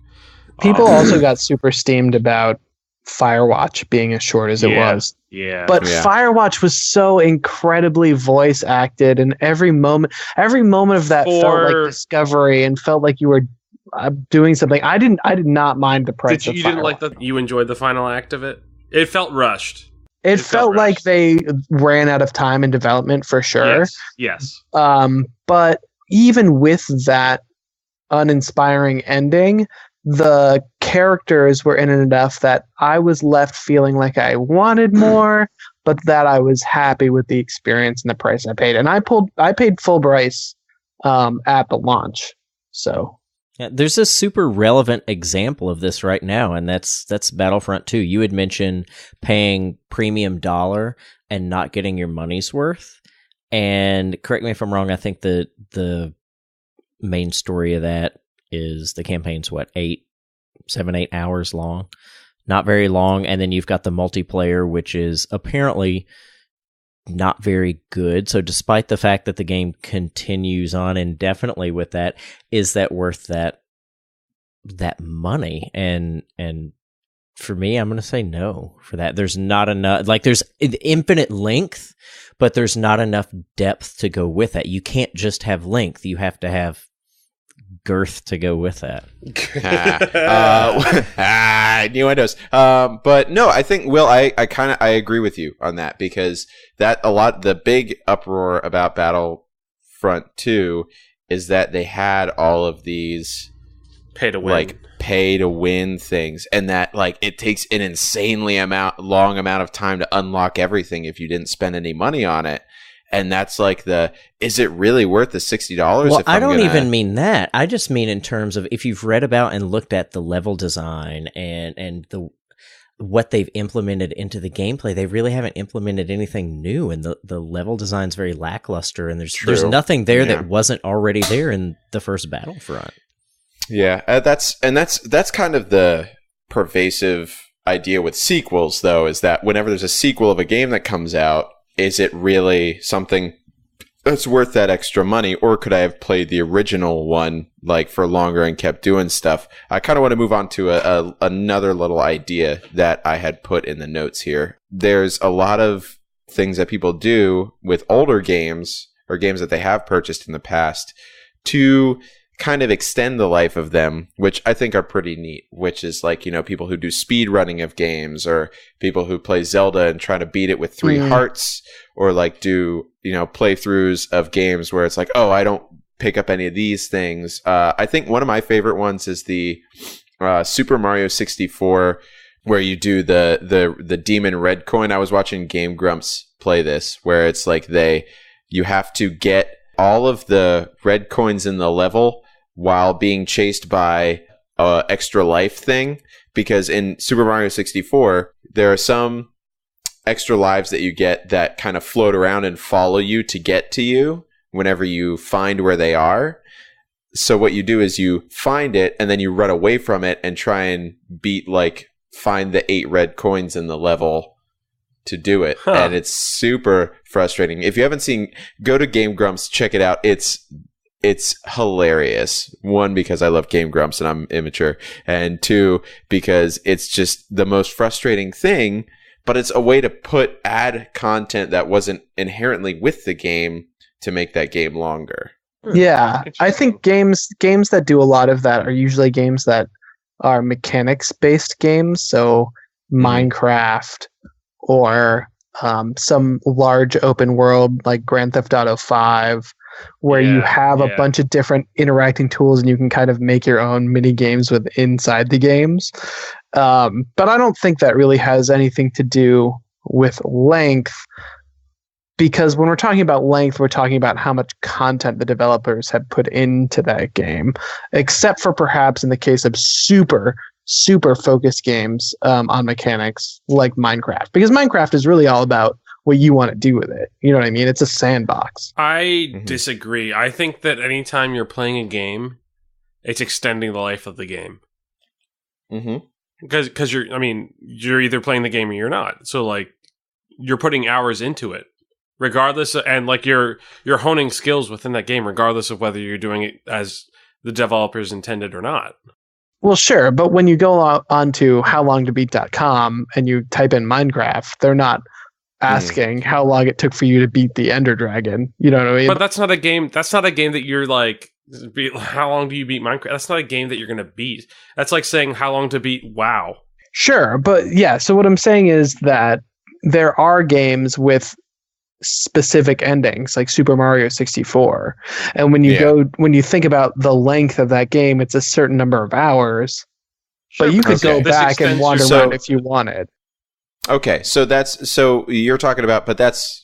People also got super steamed about Firewatch being as short as it was. Yeah. But Firewatch was so incredibly voice acted, and every moment of that felt like discovery and felt like you were doing something. I did not mind the price. You didn't like you enjoyed the final act of it? It felt rushed. It felt like they ran out of time in development for sure. Yes. But even with that uninspiring ending, the characters were in it enough that I was left feeling like I wanted more, but that I was happy with the experience and the price I paid. And I paid full price at the launch. So yeah, there's a super relevant example of this right now, and that's Battlefront 2. You had mentioned paying premium dollar and not getting your money's worth. And correct me if I'm wrong, I think the main story of that is the campaign's 7-8 hours long. Not very long. And then you've got the multiplayer, which is apparently not very good. So despite the fact that the game continues on indefinitely with that, is that worth that money? And For me, I'm going to say no for that. There's not enough, like there's infinite length, but there's not enough depth to go with that. You can't just have length. You have to have girth to go with that. Innuendos. But no, I think, Will, I agree with you on that, because the big uproar about Battlefront 2 is that they had all of these pay to win things, and that like it takes an insanely long amount of time to unlock everything if you didn't spend any money on it. And that's like is it really worth the $60? Well, I don't even mean that. I just mean in terms of if you've read about and looked at the level design and what they've implemented into the gameplay, they really haven't implemented anything new, and the level design's very lackluster, and there's nothing there that wasn't already there in the first Battlefront. Yeah, that's kind of the pervasive idea with sequels, though, is that whenever there's a sequel of a game that comes out, is it really something that's worth that extra money, or could I have played the original one like for longer and kept doing stuff? I kind of want to move on to another little idea that I had put in the notes here. There's a lot of things that people do with older games or games that they have purchased in the past to kind of extend the life of them, which I think are pretty neat, which is like, people who do speed running of games, or people who play Zelda and try to beat it with 3 hearts, or like do, playthroughs of games where it's like, oh, I don't pick up any of these things. I think one of my favorite ones is the Super Mario 64, where you do the Demon Red Coin. I was watching Game Grumps play this, where it's like you have to get all of the red coins in the level while being chased by a extra life thing, because in Super Mario 64, there are some extra lives that you get that kind of float around and follow you to get to you whenever you find where they are. So what you do is you find it, and then you run away from it and try and find the 8 red coins in the level to do it. And it's super frustrating. If you haven't seen, go to Game Grumps, check it out. It's hilarious. 1, because I love Game Grumps and I'm immature, and 2, because it's just the most frustrating thing, but it's a way to add content that wasn't inherently with the game to make that game longer. Yeah, I think games that do a lot of that are usually games that are mechanics-based games, so Minecraft, or some large open world like Grand Theft Auto 5, where you have a bunch of different interacting tools and you can kind of make your own mini games inside the games. But I don't think that really has anything to do with length, because when we're talking about length, we're talking about how much content the developers have put into that game, except for perhaps in the case of super focused games on mechanics like Minecraft, because Minecraft is really all about what you want to do with it. You know what I mean? It's a sandbox. I disagree. I think that anytime you're playing a game, it's extending the life of the game. Because you're either playing the game or you're not. So like you're putting hours into it, regardless and like you're honing skills within that game, regardless of whether you're doing it as the developers intended or not. Well, sure, but when you go onto howlongtobeat.com and you type in Minecraft, they're not asking how long it took for you to beat the Ender Dragon. You know what I mean? But that's not a game. That's not a game that you're like, how long do you beat Minecraft? That's not a game that you're going to beat. That's like saying how long to beat WoW. Sure, but yeah. So what I'm saying is that there are games with specific endings, like Super Mario 64, and when you think about the length of that game, it's a certain number of hours. Sure, but you could go back and wander around if you wanted. Okay, so you're talking about, but that's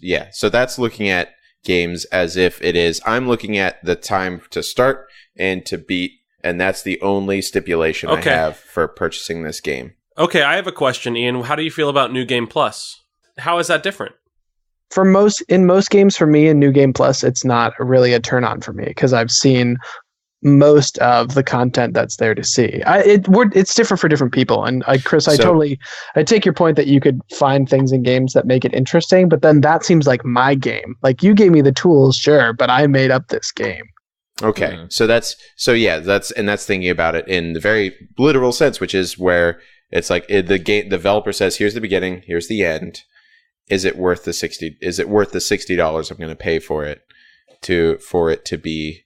looking at games as if it is, I'm looking at the time to start and to beat, and that's the only stipulation I have for purchasing this game. Okay, I have a question, Ian. How do you feel about New Game Plus? How is that different? In most games for me in New Game Plus, it's not really a turn on for me, because I've seen most of the content that's there to see. It's different for different people, and Chris, I take your point that you could find things in games that make it interesting, but then that seems like my game. Like, you gave me the tools, sure, but I made up this game. Okay, so that's thinking about it in the very literal sense, which is where It's like the game developer says, here's the beginning, here's the end. Is it worth the $60 I'm going to pay for it to be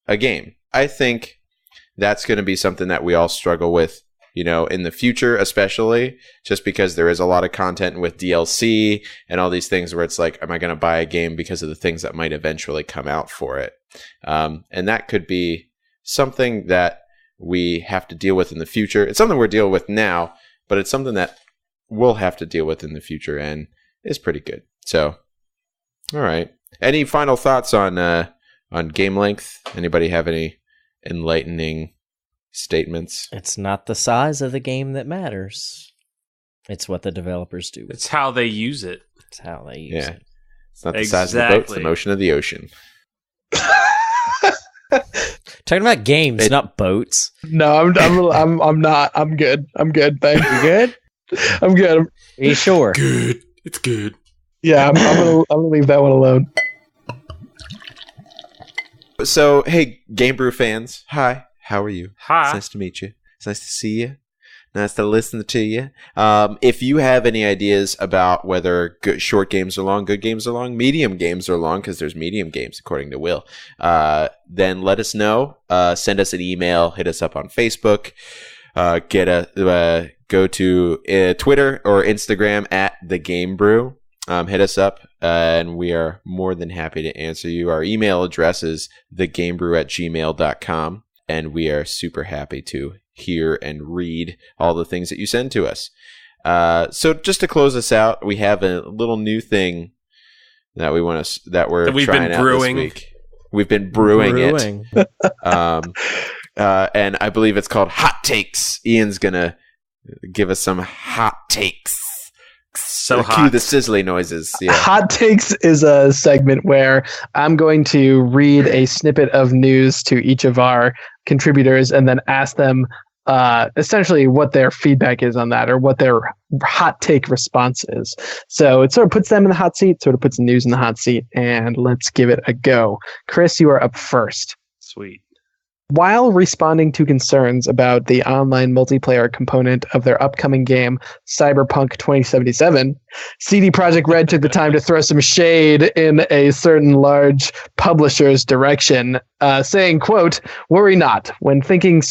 a game? I think that's going to be something that we all struggle with, in the future, especially just because there is a lot of content with DLC and all these things where it's like, am I going to buy a game because of the things that might eventually come out for it? And that could be something that we have to deal with in the future. It's something we're dealing with now, but it's something that we'll have to deal with in the future, and it's pretty good. So, all right. Any final thoughts on game length? Anybody have any enlightening statements? It's not the size of the game that matters. It's what the developers do. It's how they use it. It's how they use it. It's not the size of the boat, it's the motion of the ocean. Talking about games, not boats. No, I'm not. I'm good. I'm good. Thank you. Good? I'm good. Are you sure? Good. It's good. Yeah, I'm gonna leave that one alone. So, hey, Game Brew fans, hi. How are you? Hi. It's nice to meet you. It's nice to see you. Nice to listen to you. If you have any ideas about whether short games are long, good games are long, medium games are long, because there's medium games according to Will, then let us know. Send us an email. Hit us up on Facebook. Go to Twitter or Instagram at The Game Brew. Hit us up, and we are more than happy to answer you. Our email address is thegamebrew@gmail.com, and we are super happy to hear and read all the things that you send to us. So just to close us out, we have a little new thing that we've been brewing this week. We've been brewing it. And I believe it's called Hot Takes. Ian's gonna give us some hot takes. So hot. Cue the sizzly noises. Yeah. Hot Takes is a segment where I'm going to read a snippet of news to each of our contributors and then ask them essentially what their feedback is on that, or what their hot take response is. So it sort of puts them in the hot seat, sort of puts the news in the hot seat, and let's give it a go. Chris, you are up first. Sweet. While responding to concerns about the online multiplayer component of their upcoming game, Cyberpunk 2077, CD Projekt Red took the time to throw some shade in a certain large publisher's direction, saying, quote, "Worry not. When thinking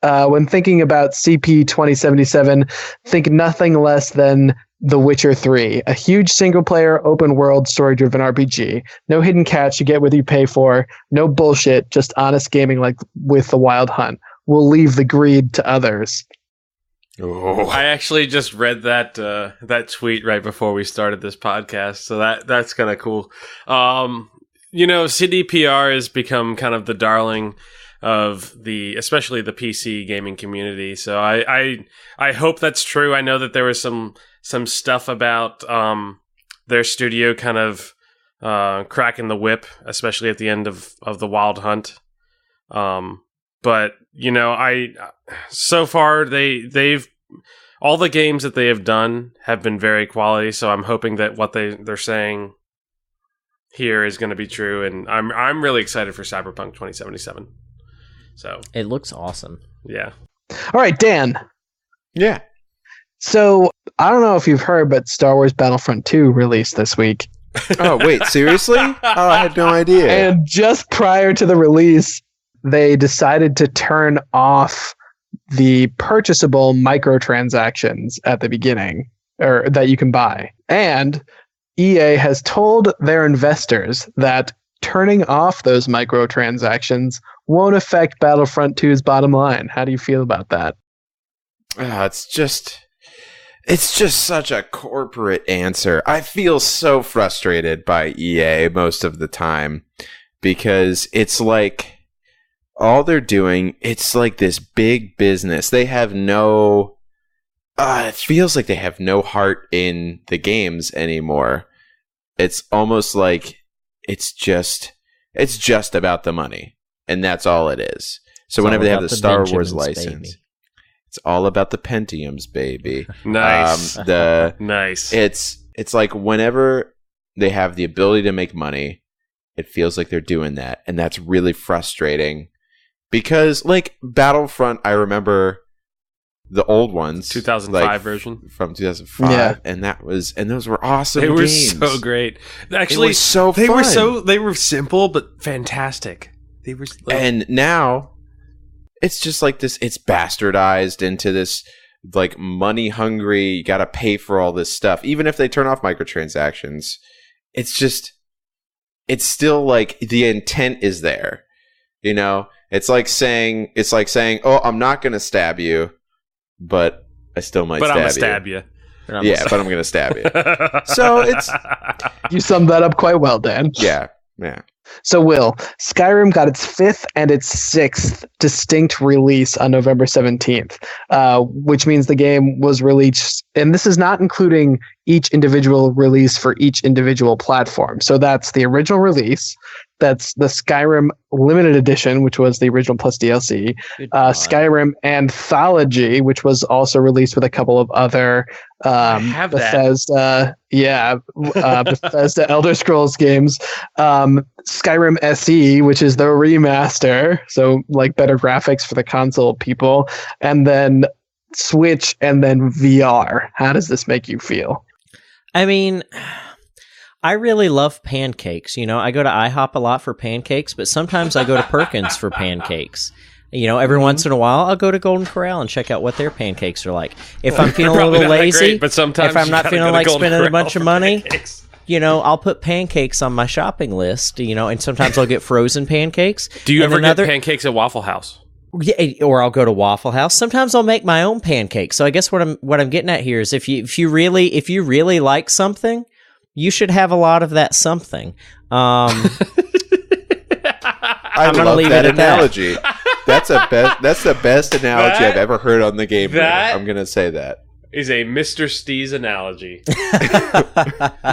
about CP 2077, think nothing less than The Witcher 3, a huge single-player, open-world, story-driven RPG. No hidden catch, you get what you pay for. No bullshit, just honest gaming like with The Wild Hunt. We'll leave the greed to others." Oh. I actually just read that tweet right before we started this podcast, so that's kind of cool. CDPR has become kind of the darling of especially the PC gaming community. So I hope that's true. I know that there was some stuff about their studio kind of cracking the whip, especially at the end of the Wild Hunt. But so far they've all the games that they have done have been very quality. So I'm hoping that what they're saying here is going to be true, and I'm really excited for Cyberpunk 2077. So it looks awesome. Yeah. All right, Dan. Yeah. So I don't know if you've heard, but Star Wars Battlefront 2 released this week. Oh, wait, seriously? Oh, I had no idea. And just prior to the release, they decided to turn off the purchasable microtransactions at the beginning, or that you can buy. And EA has told their investors that turning off those microtransactions won't affect Battlefront 2's bottom line. How do you feel about that? It's just such a corporate answer. I feel so frustrated by EA most of the time, because it's like all they're doing, it's like this big business. They have no it feels like they have no heart in the games anymore. It's almost like it's just about the money, and that's all it is. So whenever they have the Star Wars license, it's all about the Pentiums, baby. Nice. Nice. It's like whenever they have the ability to make money, it feels like they're doing that, and that's really frustrating. Because like Battlefront, I remember the old ones, 2005 version from 2005, Yeah. and those were awesome. They were games. so great. Actually, they were so fun. They were simple but fantastic. They were, and now it's just like this. It's bastardized into this like money hungry. You got to pay for all this stuff, even if they turn off microtransactions. It's still like the intent is there. You know, it's like saying, oh, I'm not going to stab you, but I still might stab you. Yeah, but I'm going to stab you. So it's... You summed that up quite well, Dan. Yeah. So, Will, Skyrim got its 5th and its 6th distinct release on November 17th, which means the game was released, and this is not including each individual release for each individual platform. So that's the original release, that's the Skyrim Limited Edition, which was the original plus DLC, Skyrim Anthology, which was also released with a couple of other Bethesda Elder Scrolls games, Skyrim SE, which is the remaster, so like better graphics for the console people, and then Switch, and then VR. How does this make you feel? I mean, I really love pancakes. You know, I go to IHOP a lot for pancakes, but sometimes I go to Perkins for pancakes. You know, every once in a while, I'll go to Golden Corral and check out what their pancakes are like. If I'm feeling a little lazy, great, but sometimes if I'm not feeling like spending a bunch of money, pancakes. You know, I'll put pancakes on my shopping list, you know, and sometimes I'll get frozen pancakes. Do you ever get pancakes at Waffle House? Yeah, or I'll go to Waffle House. Sometimes I'll make my own pancakes. So I guess what I'm getting at here is if you really like something, you should have a lot of that something. I love that analogy. That's the best analogy I've ever heard on the game. I'm gonna say that is a Mr. Steez analogy.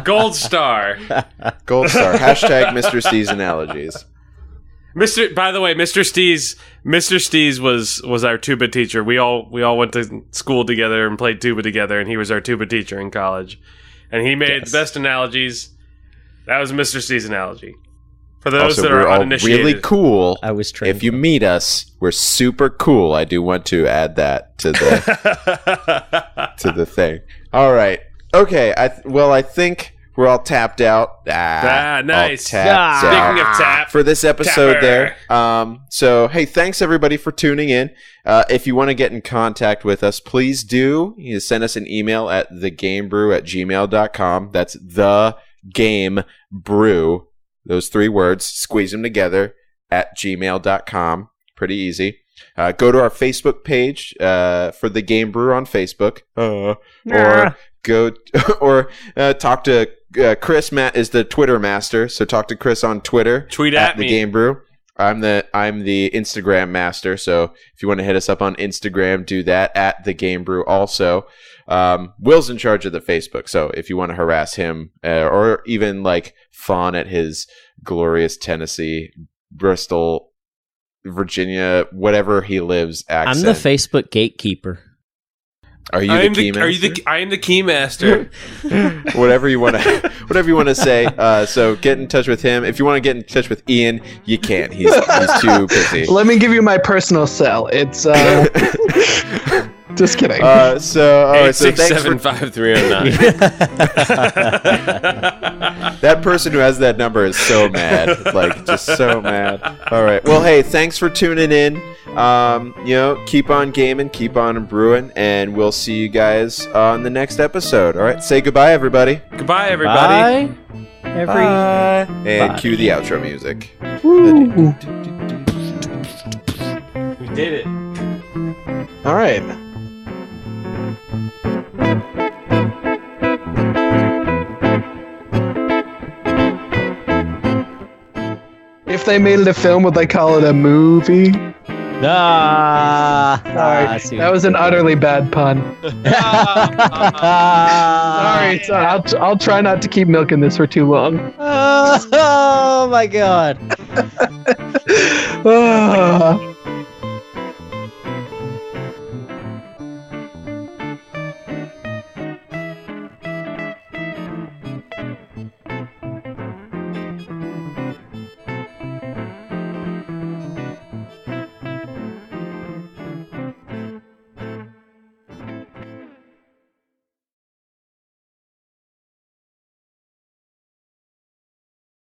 Gold star. Hashtag Mr. Steez analogies. By the way, Mr. Steez was our tuba teacher. We all went to school together and played tuba together, and he was our tuba teacher in college. And he made the best analogies. That was Mr. Steez analogy. For those that are uninitiated. Really cool. I was trained. If you meet us, we're super cool. I do want to add that to the to the thing. All right. Okay. I think we're all tapped out. Nice. Speaking of tap, for this episode tapper. there. So, hey, thanks everybody for tuning in. If you want to get in contact with us, please do. You send us an email at thegamebrew@gmail.com. That's thegamebrew. Those 3 words, squeeze them together at gmail.com. Pretty easy. Go to our Facebook page for The Game Brew on Facebook. Or talk to Chris. Matt is the Twitter master, so talk to Chris on Twitter. Tweet at The me. Game Brew. I'm the Instagram master, so if you want to hit us up on Instagram, do that at The Game Brew also. Will's in charge of the Facebook, so if you want to harass him or even like fawn at his glorious Tennessee, Bristol, Virginia, whatever he lives accent. I'm the Facebook gatekeeper. Are you the key master? I am the key master. whatever you want to say. So get in touch with him. If you want to get in touch with Ian, you can't. He's too busy. Let me give you my personal cell. It's just kidding. So 867-5309. That person who has that number is so mad, like just so mad. All right. Well, hey, thanks for tuning in. Keep on gaming, keep on brewing, and we'll see you guys on the next episode. All right. Say goodbye, everybody. Goodbye, everybody. Bye. And cue the outro music. Woo. We did it. All right. If they made it a film, would they call it a movie? Sorry, that was an utterly bad pun. Sorry, I'll try not to keep milking this for too long. Oh my god.